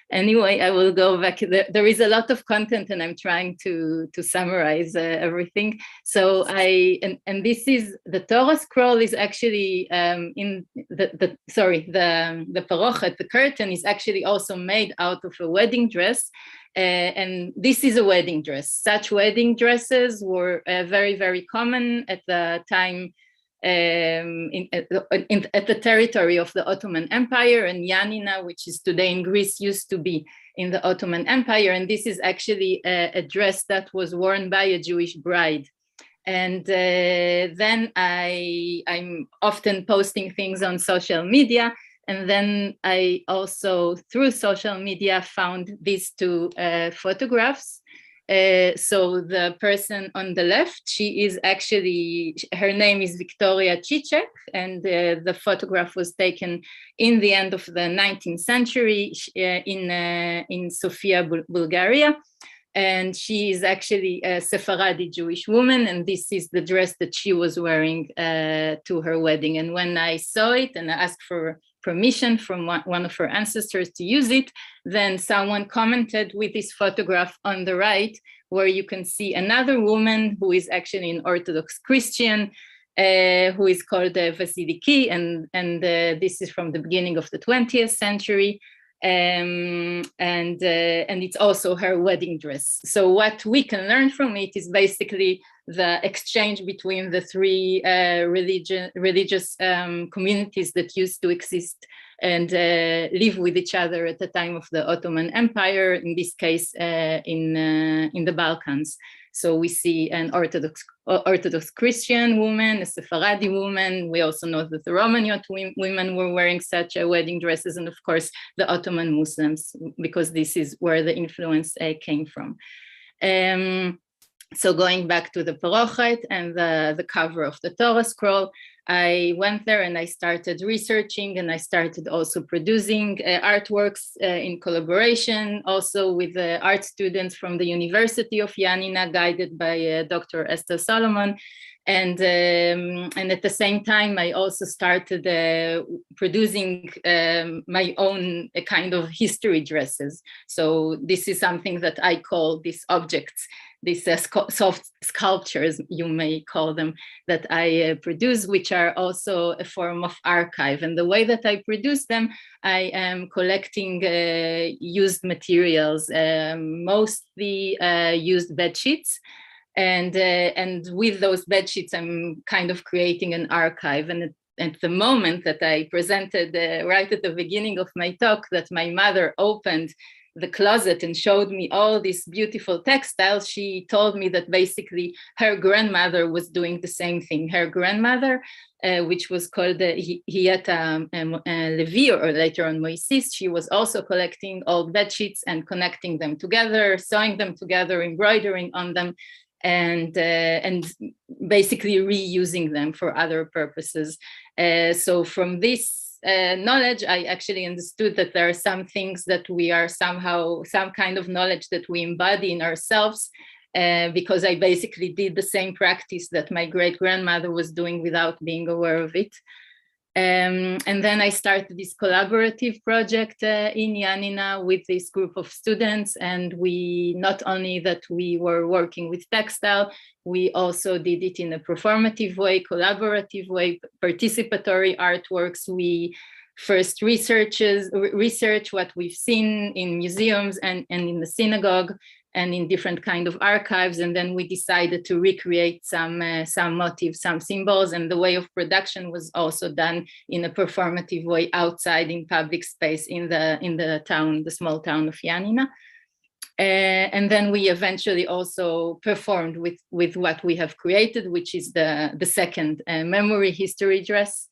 Anyway, I will go back. There is a lot of content, and I'm trying to summarize everything. So this is the Torah scroll is actually the parochet, the curtain, is actually also made out of a wedding dress. And this is a wedding dress. Such wedding dresses were very, very common at the time. At the territory of the Ottoman Empire, and Ioannina, which is today in Greece, used to be in the Ottoman Empire. And this is actually a dress that was worn by a Jewish bride. And then I'm often posting things on social media. And then I also, through social media, found these two photographs. So the person on the left, she is actually, her name is Victoria Cicek, and the photograph was taken in the end of the 19th century in Sofia, Bulgaria. And she is actually a Sephardi Jewish woman, and this is the dress that she was wearing to her wedding. And when I saw it and I asked for permission from one of her ancestors to use it, then someone commented with this photograph on the right, where you can see another woman who is actually an Orthodox Christian, who is called Vasiliki, and this is from the beginning of the 20th century. And it's also her wedding dress. So what we can learn from it is basically the exchange between the three religious communities that used to exist and live with each other at the time of the Ottoman Empire, in this case in the Balkans. So we see an Orthodox Christian woman, a Sephardi woman. We also know that the Romaniot women were wearing such wedding dresses, and of course the Ottoman Muslims, because this is where the influence came from. So going back to the parochet and the cover of the Torah scroll, I went there and I started researching, and I started also producing artworks in collaboration also with art students from the University of Ioannina, guided by Dr. Esther Solomon. And at the same time, I also started producing my own kind of history dresses. So this is something that I call these objects, these soft sculptures, you may call them, that I produce, which are also a form of archive. And the way that I produce them, I am collecting used materials, mostly used bed sheets. And with those bed sheets, I'm kind of creating an archive. And at the moment that I presented right at the beginning of my talk, that my mother opened the closet and showed me all these beautiful textiles, she told me that basically her grandmother was doing the same thing. Her grandmother, which was called Hieta Levi, or later on Moises, she was also collecting old bed sheets and connecting them together, sewing them together, embroidering on them, and basically reusing them for other purposes. So from this knowledge, I actually understood that there are some things that we are somehow, some kind of knowledge that we embody in ourselves, because I basically did the same practice that my great-grandmother was doing without being aware of it. And then I started this collaborative project in Ioannina with this group of students. And we, not only that we were working with textile, we also did it in a performative way, collaborative way, participatory artworks. We first research what we've seen in museums and in the synagogue and in different kind of archives. And then we decided to recreate some motifs, some symbols, and the way of production was also done in a performative way outside in public space in the town, the small town of Ioannina. And then we eventually also performed with what we have created, which is the second memory history dress.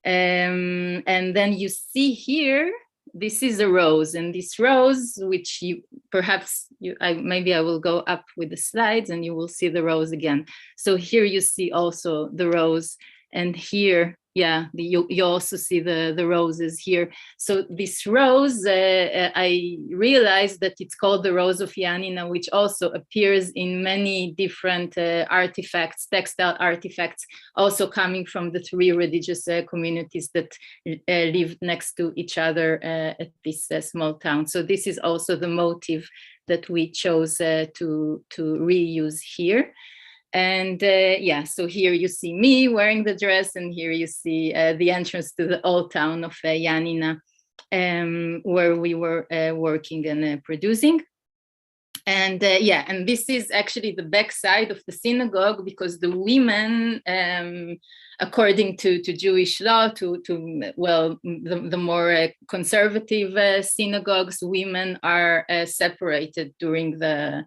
And then you see here, this is a rose, and this rose, which you perhaps maybe I will go up with the slides and you will see the rose again. So here you see also the rose, and here, yeah, you also see the roses here. So this rose, I realized that it's called the Rose of Ioannina, which also appears in many different artifacts, textile artifacts, also coming from the three religious communities that lived next to each other at this small town. So this is also the motive that we chose to reuse here. And yeah, so here you see me wearing the dress, and here you see the entrance to the old town of Ioannina, where we were working and producing. And yeah, and this is actually the back side of the synagogue, because the women, according to Jewish law, the more conservative synagogues, women are separated during the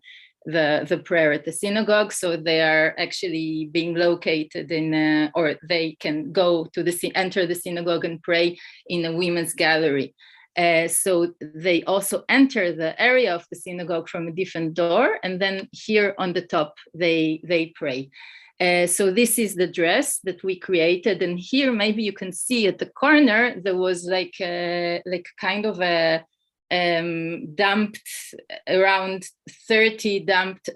prayer at the synagogue. So they are actually being located in, or they can go to enter the synagogue and pray in a women's gallery. So they also enter the area of the synagogue from a different door, and then here on the top they pray. So this is the dress that we created, and here maybe you can see at the corner there was like kind of a dumped, around 30 dumped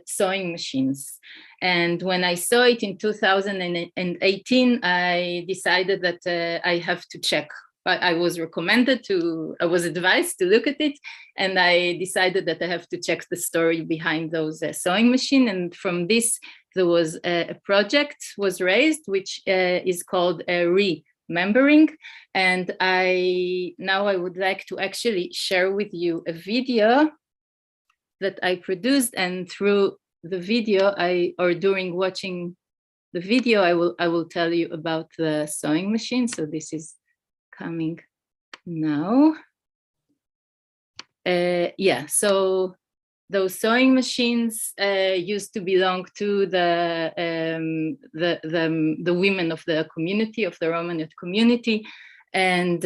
sewing machines. And when I saw it in 2018, I decided that I have to check. But I was advised to look at it, and I decided that I have to check the story behind those sewing machines. And from this, there was a project was raised, which is called Remembering. And now I would like to actually share with you a video that I produced, and through the video, during watching the video, I will tell you about the sewing machine. So this is coming now. Yeah, so those sewing machines used to belong to the women of the community, of the Romanid community. And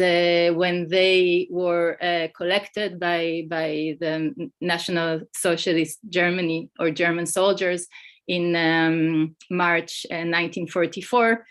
when they were collected by the National Socialist Germany, or German soldiers, in March 1944,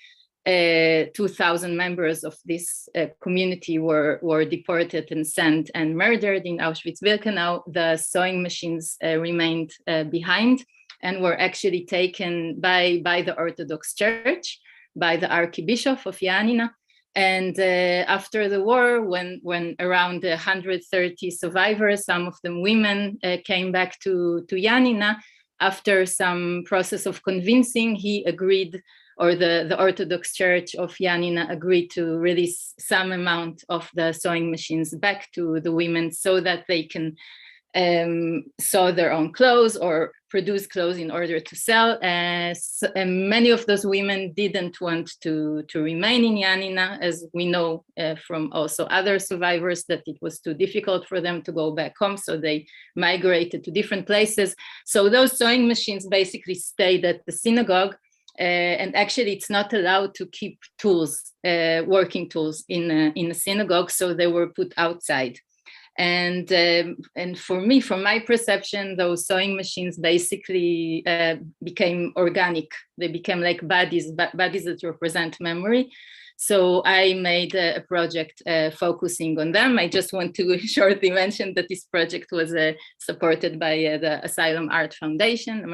2,000 members of this community were deported and sent and murdered in Auschwitz-Birkenau. The sewing machines remained behind and were actually taken by the Orthodox Church, by the Archbishop of Ioannina. And after the war, when around 130 survivors, some of them women, came back to Ioannina, after some process of convincing, he agreed, or the Orthodox Church of Ioannina agreed to release some amount of the sewing machines back to the women so that they can sew their own clothes or produce clothes in order to sell. And many of those women didn't want to remain in Ioannina, as we know from also other survivors, that it was too difficult for them to go back home. So they migrated to different places. So those sewing machines basically stayed at the synagogue. And actually, it's not allowed to keep tools, working tools in a synagogue. So they were put outside. And for me, from my perception, those sewing machines basically became organic. They became like bodies that represent memory. So I made a project focusing on them. I just want to shortly mention that this project was supported by the Asylum Art Foundation,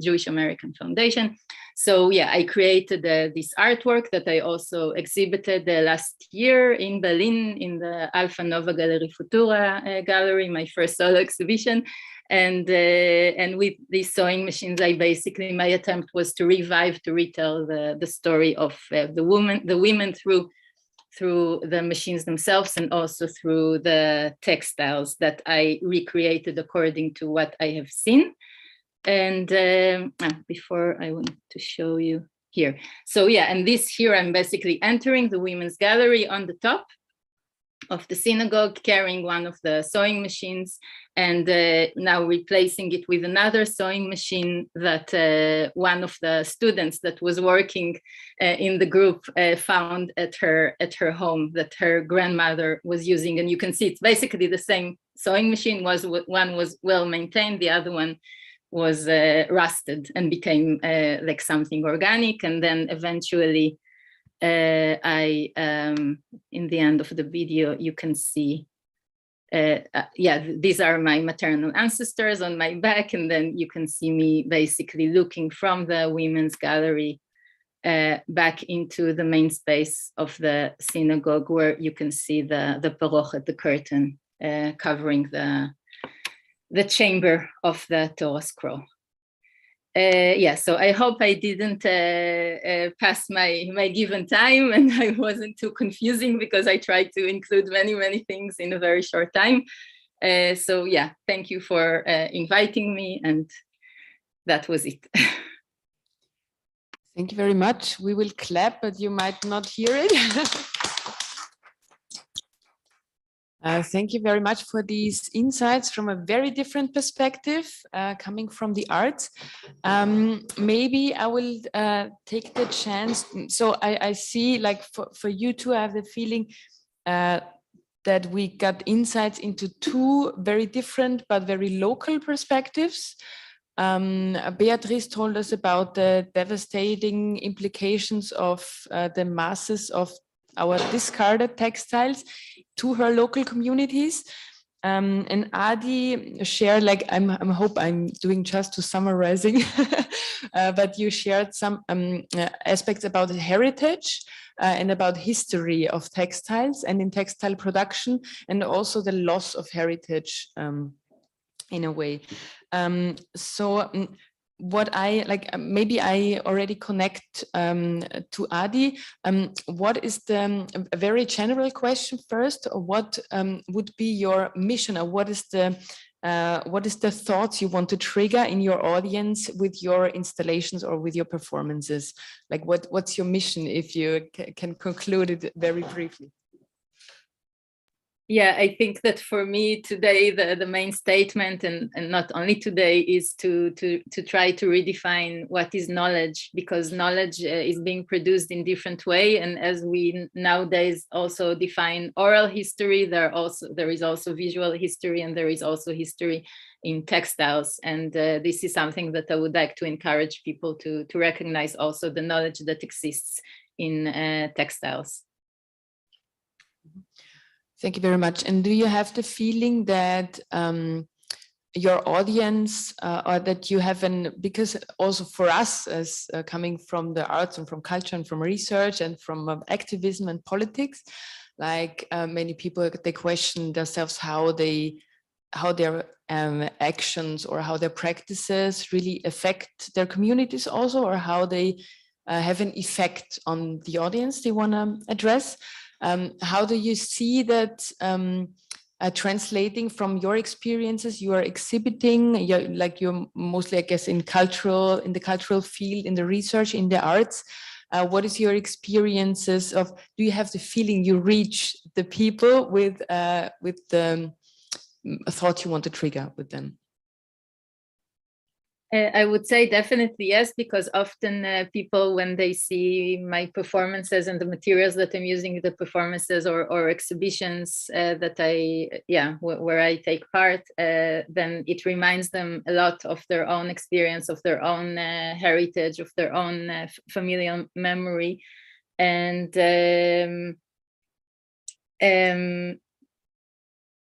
Jewish American Foundation. So yeah, I created this artwork that I also exhibited last year in Berlin in the Alpha Nova Gallery Futura gallery, my first solo exhibition. And with these sewing machines, my attempt was to retell the story of the women through the machines themselves, and also through the textiles that I recreated according to what I have seen. And before, I want to show you here. So yeah, and this here, I'm basically entering the women's gallery on the top of the synagogue, carrying one of the sewing machines, and now replacing it with another sewing machine that one of the students that was working in the group found at her home, that her grandmother was using. And you can see it's basically the same sewing machine. One was well maintained, the other one was rusted and became like something organic. And then eventually in the end of the video, you can see, these are my maternal ancestors on my back. And then you can see me basically looking from the women's gallery back into the main space of the synagogue, where you can see the parochet, the curtain covering the chamber of the Torah scroll. So I hope I didn't pass my given time, and I wasn't too confusing, because I tried to include many things in a very short time. So yeah, thank you for inviting me, and that was it. Thank you very much. We will clap, but you might not hear it. Thank you very much for these insights from a very different perspective, coming from the arts. Maybe I will take the chance. So I see, like for you too, I have the feeling that we got insights into two very different but very local perspectives. Beatrice told us about the devastating implications of the masses of our discarded textiles to her local communities. And Adi shared, like, I hope I'm doing just to summarizing, but you shared some aspects about the heritage and about history of textiles and in textile production, and also the loss of heritage in a way. What I like, maybe I already connect to Adi. What is a very general question first? What would be your mission, or what is the thoughts you want to trigger in your audience with your installations or with your performances? Like, what's your mission, if you can conclude it very briefly? Yeah, I think that for me today, the main statement, and not only today, is to try to redefine what is knowledge, because knowledge is being produced in different way. And as we nowadays also define oral history, there is also visual history, and there is also history in textiles. And this is something that I would like to encourage people to recognize also the knowledge that exists in textiles. Thank you very much. And do you have the feeling that your audience or that you have because also for us as coming from the arts and from culture and from research and from activism and politics, like many people, they question themselves how their actions or how their practices really affect their communities also, or how they have an effect on the audience they want to address. How do you see that translating from your experiences? You are exhibiting, you're mostly, I guess, in the cultural field, in the research, in the arts. What is your experiences of? Do you have the feeling you reach the people with the thought you want to trigger with them? I would say definitely yes, because often people, when they see my performances and the materials that I'm using, the performances or exhibitions where I take part, then it reminds them a lot of their own experience, of their own heritage, of their own familial memory, and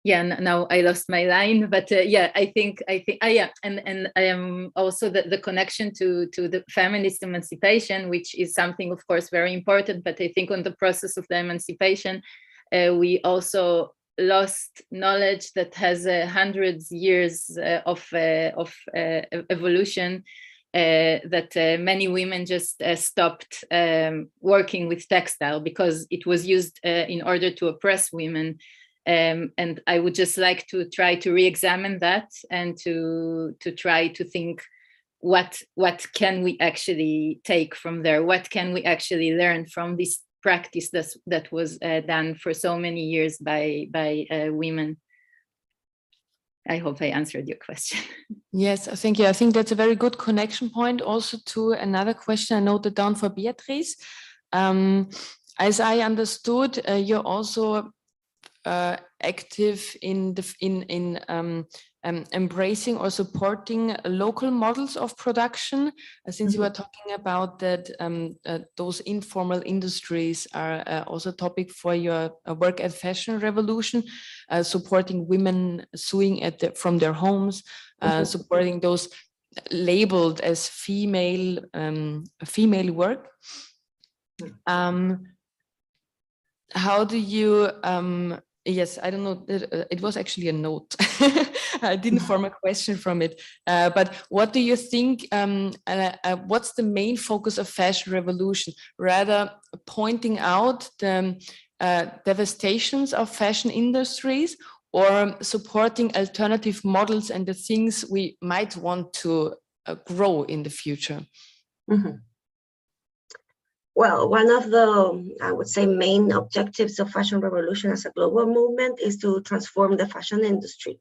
now I lost my line, but I think and I am also the connection to the feminist emancipation, which is something, of course, very important. But I think on the process of the emancipation, we also lost knowledge that has hundreds years of evolution. That many women just stopped working with textile because it was used in order to oppress women. And I would just like to try to re-examine that and to try to think what can we actually take from there? What can we actually learn from this practice that was done for so many years by women? I hope I answered your question. Yes, thank you. I think that's a very good connection point also to another question I noted down for Beatrice. As I understood, you're also active in embracing or supporting local models of production, since you were talking about that those informal industries are also a topic for your work at Fashion Revolution, supporting women sewing from their homes, supporting those labeled as female work. How do you yes, I don't know, it was actually a note. I didn't form a question from it, but what do you think, what's the main focus of Fashion Revolution? Rather pointing out the devastations of fashion industries, or supporting alternative models and the things we might want to grow in the future? Well, one of the, I would say, main objectives of Fashion Revolution as a global movement is to transform the fashion industry.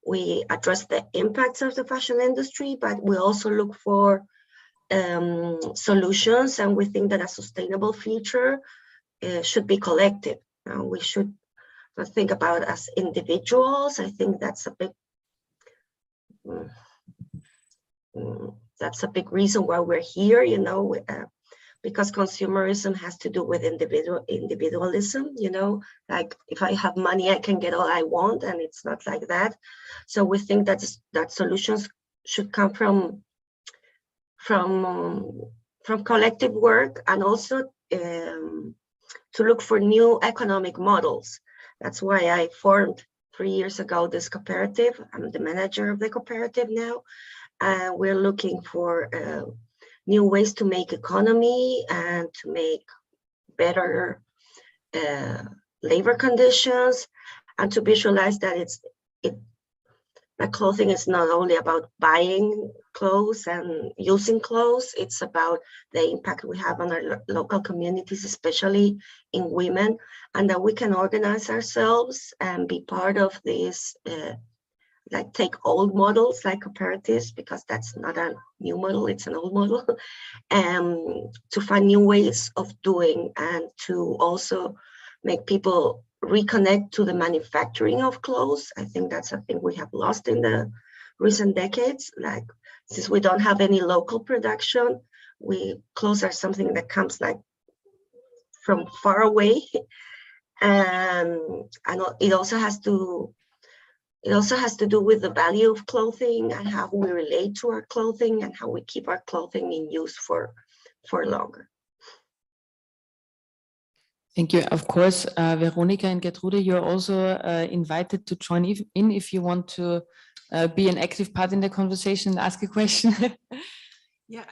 We address the impacts of the fashion industry, but we also look for solutions, and we think that a sustainable future should be collective. We should not think about as individuals. I think that's a big reason why we're here, because consumerism has to do with individualism, like if I have money, I can get all I want, and it's not like that. So we think that solutions should come from collective work, and also to look for new economic models. That's why I formed 3 years ago this cooperative. I'm the manager of the cooperative now. We're looking for new ways to make economy and to make better labor conditions, and to visualize that that clothing is not only about buying clothes and using clothes, it's about the impact we have on our local communities, especially in women, and that we can organize ourselves and be part of this, like take old models like cooperatives, because that's not a new model, it's an old model, to find new ways of doing and to also make people reconnect to the manufacturing of clothes. I think that's a thing we have lost in the recent decades. Like, since we don't have any local production, clothes are something that comes like from far away. And it also has to do with the value of clothing and how we relate to our clothing and how we keep our clothing in use for longer. Thank you. Of course, Veronika and Gertrude, you're also invited to join in if you want to be an active part in the conversation and ask a question. Yeah,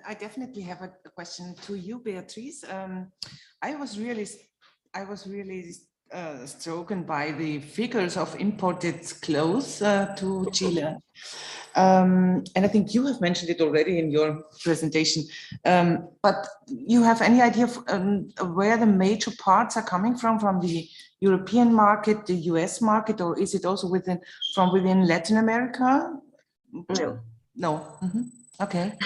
I definitely have a question to you, Beatrice. I was really struck by the figures of imported clothes to Chile. And I think you have mentioned it already in your presentation, but you have any idea of where the major parts are coming from the European market, the US market, or is it also from within Latin America? No. Mm-hmm. Okay.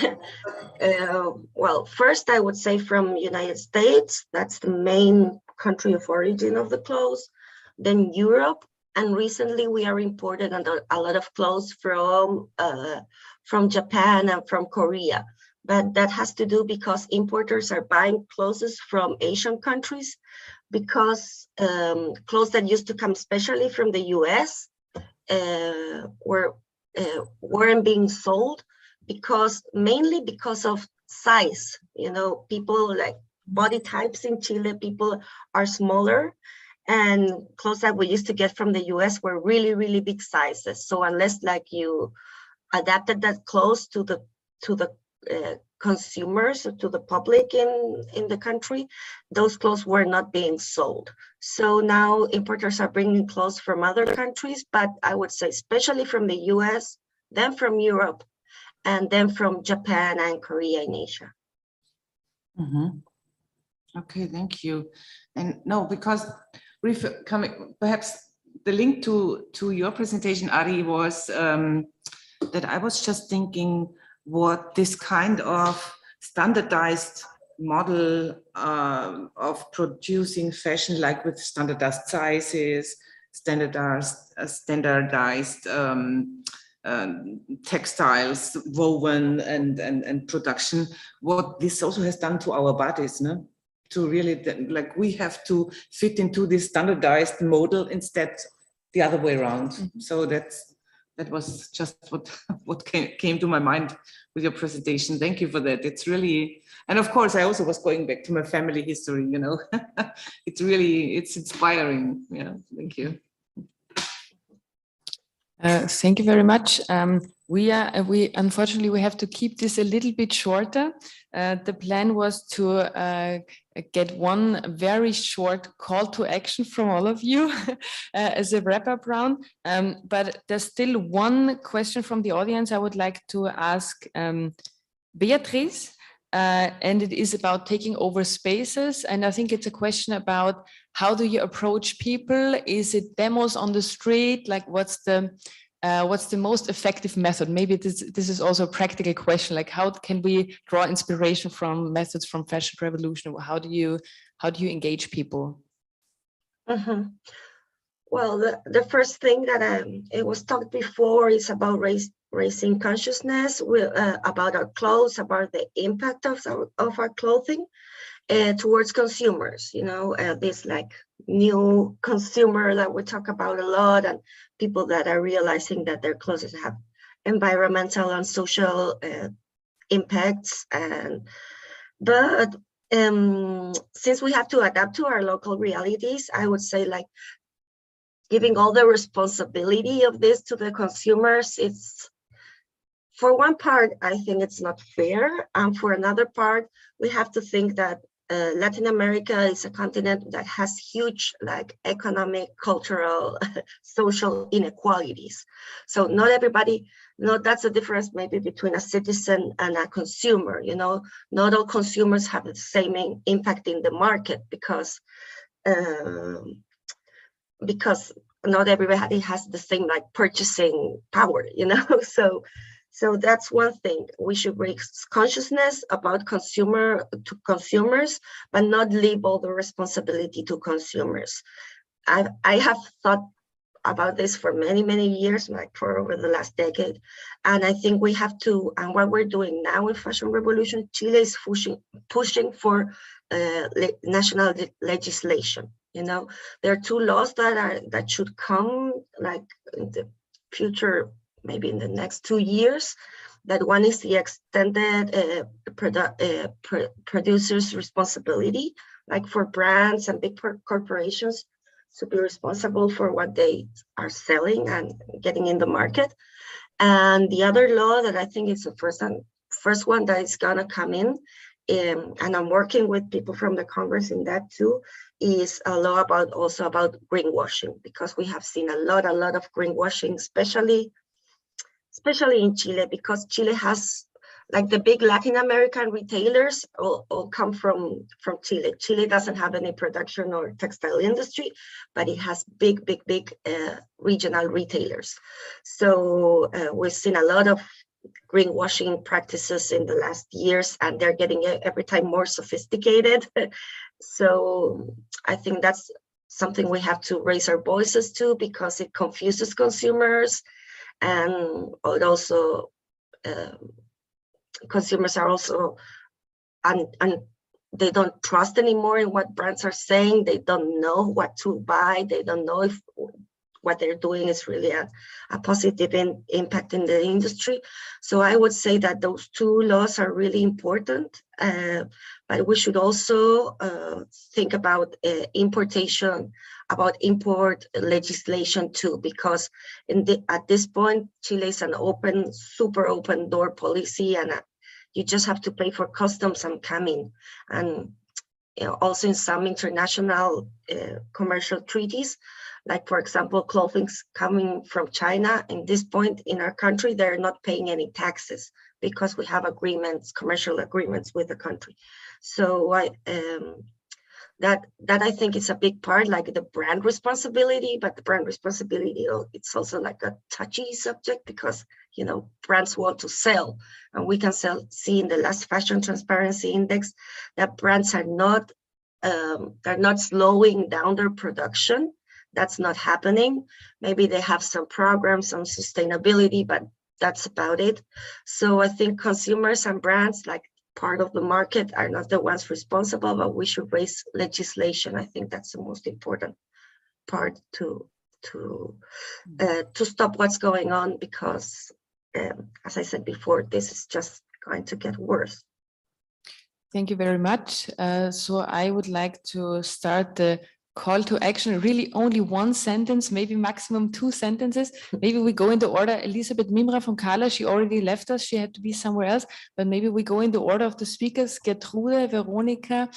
Well, first I would say from United States, that's the main country of origin of the clothes, then Europe, and recently we are importing a lot of clothes from Japan and from Korea. But that has to do because importers are buying clothes from Asian countries, because clothes that used to come especially from the US weren't being sold, mainly because of size. You know, people like body types in Chile, people are smaller, and clothes that we used to get from the US were really, really big sizes. So unless like you adapted that clothes to the consumers or to the public in the country, those clothes were not being sold. So now importers are bringing clothes from other countries, but I would say especially from the US, then from Europe, and then from Japan and Korea in Asia. Mm-hmm. Okay, thank you. And no, because perhaps the link to your presentation, Ari, was that I was just thinking what this kind of standardized model of producing fashion, like with standardized sizes, standardized textiles, woven and production, what this also has done to our bodies, no? To really, like, we have to fit into this standardized model instead the other way around. Mm-hmm. So that was just what came to my mind with your presentation. Thank you for that. It's really, and of course I also was going back to my family history, you know. it's inspiring. Yeah, thank you. Thank you very much. We unfortunately we have to keep this a little bit shorter. The plan was to get one very short call to action from all of you as a wrap-up round. But there's still one question from the audience I would like to ask Beatrice. And it is about taking over spaces. And I think it's a question about how do you approach people? Is it demos on the street? Like, what's the most effective method? Maybe this is also a practical question. Like, how can we draw inspiration from methods from Fashion Revolution? How do you engage people? Mm-hmm. Well, the first thing that it was talked before is about raising consciousness about our clothes, about the impact of our clothing towards consumers. You know, this like new consumer that we talk about a lot, and people that are realizing that their clothes have environmental and social impacts. But since we have to adapt to our local realities, I would say, like, giving all the responsibility of this to the consumers, it's, for one part, I think it's not fair. And for another part, we have to think that Latin America is a continent that has huge like economic, cultural, social inequalities. So not everybody, that's the difference maybe between a citizen and a consumer. You know, not all consumers have the same impact in the market because not everybody has the same like purchasing power, you know. So that's one thing. We should raise consciousness about consumers, but not leave all the responsibility to consumers. I have thought about this for many years, like for over the last decade, and I think we have to. And what we're doing now in Fashion Revolution, Chile is pushing for national legislation. You know, there are two laws that should come like in the future, maybe in the next 2 years. That one is the extended producer's responsibility, like for brands and big corporations to be responsible for what they are selling and getting in the market. And the other law that I think is the first one that is gonna come in, and I'm working with people from the Congress in that too, is a law about greenwashing, because we have seen a lot of greenwashing, especially in Chile, because Chile has like the big Latin American retailers all come from Chile. Chile doesn't have any production or textile industry, but it has big regional retailers. So we've seen a lot of greenwashing practices in the last years, and they're getting every time more sophisticated. So I think that's something we have to raise our voices to, because it confuses consumers, and it also consumers are also and they don't trust anymore in what brands are saying. They don't know what to buy. They don't know if what they're doing is really a positive impact in the industry. So I would say that those two laws are really important, but we should also think about importation, about import legislation too, because at this point, Chile is an super open door policy, and you just have to pay for customs and coming. And also in some international commercial treaties, like for example, clothing's coming from China. In this point in our country, they're not paying any taxes because we have commercial agreements with the country. So that I think is a big part, like the brand responsibility, but the brand responsibility, it's also like a touchy subject, because brands want to sell, and we can see in the last Fashion Transparency Index that brands are not slowing down their production. That's not happening. Maybe they have some programs on sustainability, but that's about it. So I think consumers and brands, like part of the market, are not the ones responsible, but we should raise legislation. I think that's the most important part to stop what's going on, because as I said before, this is just going to get worse. Thank you very much. So I would like to start the call to action, really only one sentence, maybe maximum 2 sentences. Maybe we go in the order. Elisabeth, Mimra from Carla, she already left us. She had to be somewhere else, but maybe we go in the order of the speakers: Gertrude, Veronika,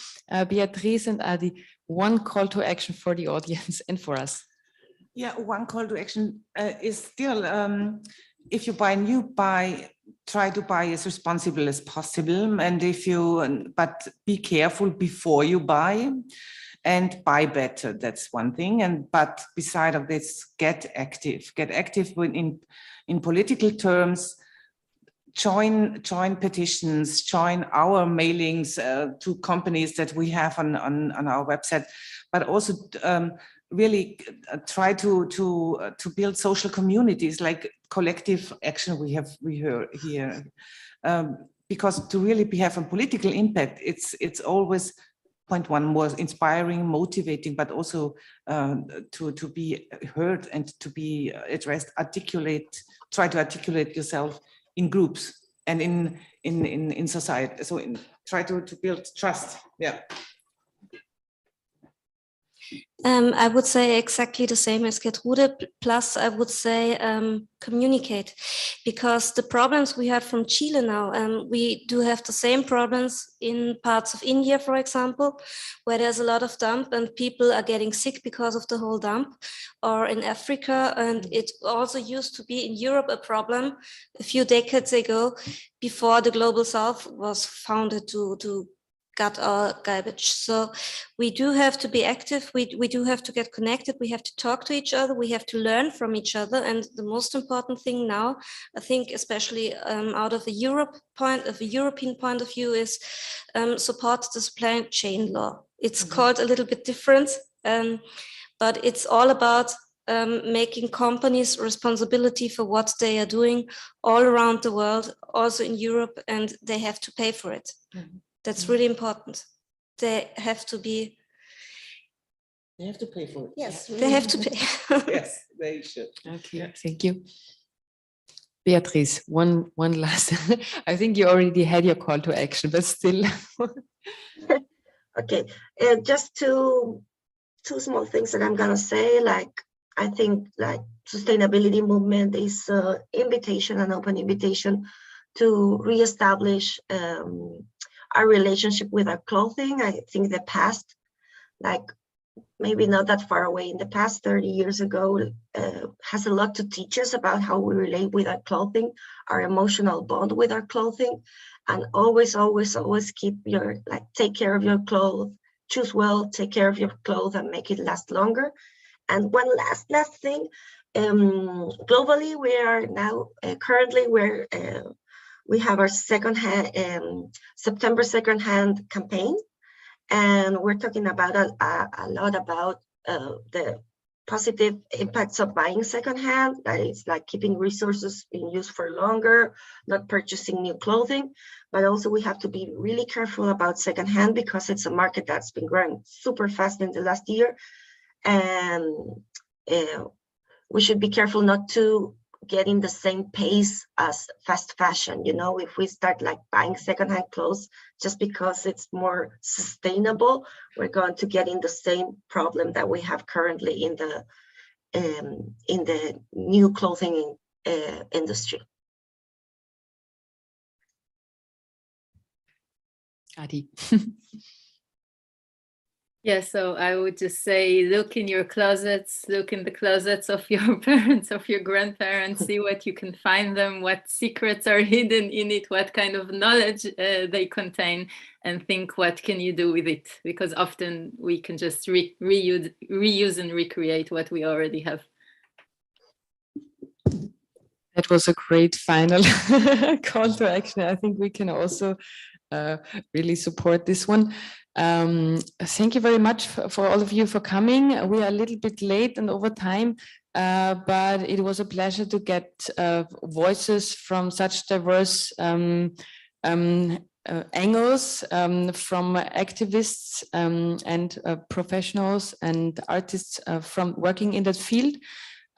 Beatrice, and Adi. One call to action for the audience and for us. Yeah, one call to action is still, if you try to buy as responsible as possible, and but be careful before you buy. And buy better, that's one thing. But beside of this, get active in political terms. Join petitions, join our mailings to companies that we have on our website, but also really try to build social communities, like collective action we hear here, because to really have a political impact, it's always point one, more inspiring, motivating, but also to be heard and to be addressed. Try to articulate yourself in groups and in society. So try to build trust. Yeah. I would say exactly the same as Gertrude, plus I would say communicate, because the problems we have from Chile now, we do have the same problems in parts of India, for example, where there's a lot of dump and people are getting sick because of the whole dump, or in Africa, and it also used to be in Europe a problem a few decades ago, before the Global South was founded to gut our garbage. So we do have to be active. We do have to get connected. We have to talk to each other. We have to learn from each other. And the most important thing now, I think, especially out of a European point of view, is support the supply chain law. It's called a little bit different, but it's all about making companies responsibility for what they are doing all around the world, also in Europe, and they have to pay for it. That's really important. They have to be. They have to pay for it. Yes, they have to pay. Yes, they should. Okay, thank you. Beatrice, one last. I think you already had your call to action, but still. Okay, just two small things that I'm gonna say. Like, I think like sustainability movement is an invitation, an open invitation to reestablish our relationship with our clothing. I think the past, like maybe not that far away in the past, 30 years ago, has a lot to teach us about how we relate with our clothing, our emotional bond with our clothing, and always keep take care of your clothes, choose well, take care of your clothes, and make it last longer. And one last thing, globally, we are now currently we have our September secondhand campaign, and we're talking about a lot about the positive impacts of buying secondhand. That is like keeping resources in use for longer, not purchasing new clothing. But also we have to be really careful about secondhand, because it's a market that's been growing super fast in the last year, and we should be careful not to get in the same pace as fast fashion. You know, if we start like buying secondhand clothes just because it's more sustainable, we're going to get in the same problem that we have currently in the new clothing industry. Adi. Yeah, so I would just say, look in your closets, look in the closets of your parents, of your grandparents, see what you can find them, what secrets are hidden in it, what kind of knowledge they contain, and think what can you do with it, because often we can just reuse and recreate what we already have. That was a great final call to action. I think we can also really support this one. Thank you very much for all of you for coming. We are a little bit late and over time, but it was a pleasure to get voices from such diverse angles, from activists and professionals and artists from working in that field.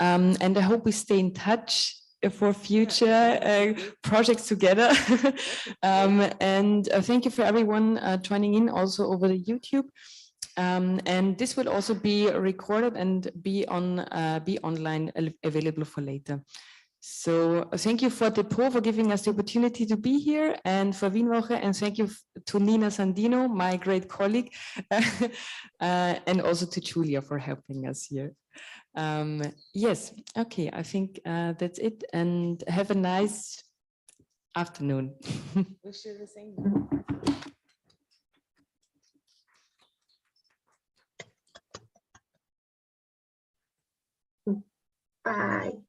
And I hope we stay in touch for future projects together. And thank you for everyone joining in also over the YouTube. And this will also be recorded and be online available for later. So thank you for Depot for giving us the opportunity to be here, and for Wienwoche, and thank you to Nina Sandino, my great colleague, and also to Julia for helping us here. Yes, okay, I think that's it, and have a nice afternoon. Wish you the same. Bye.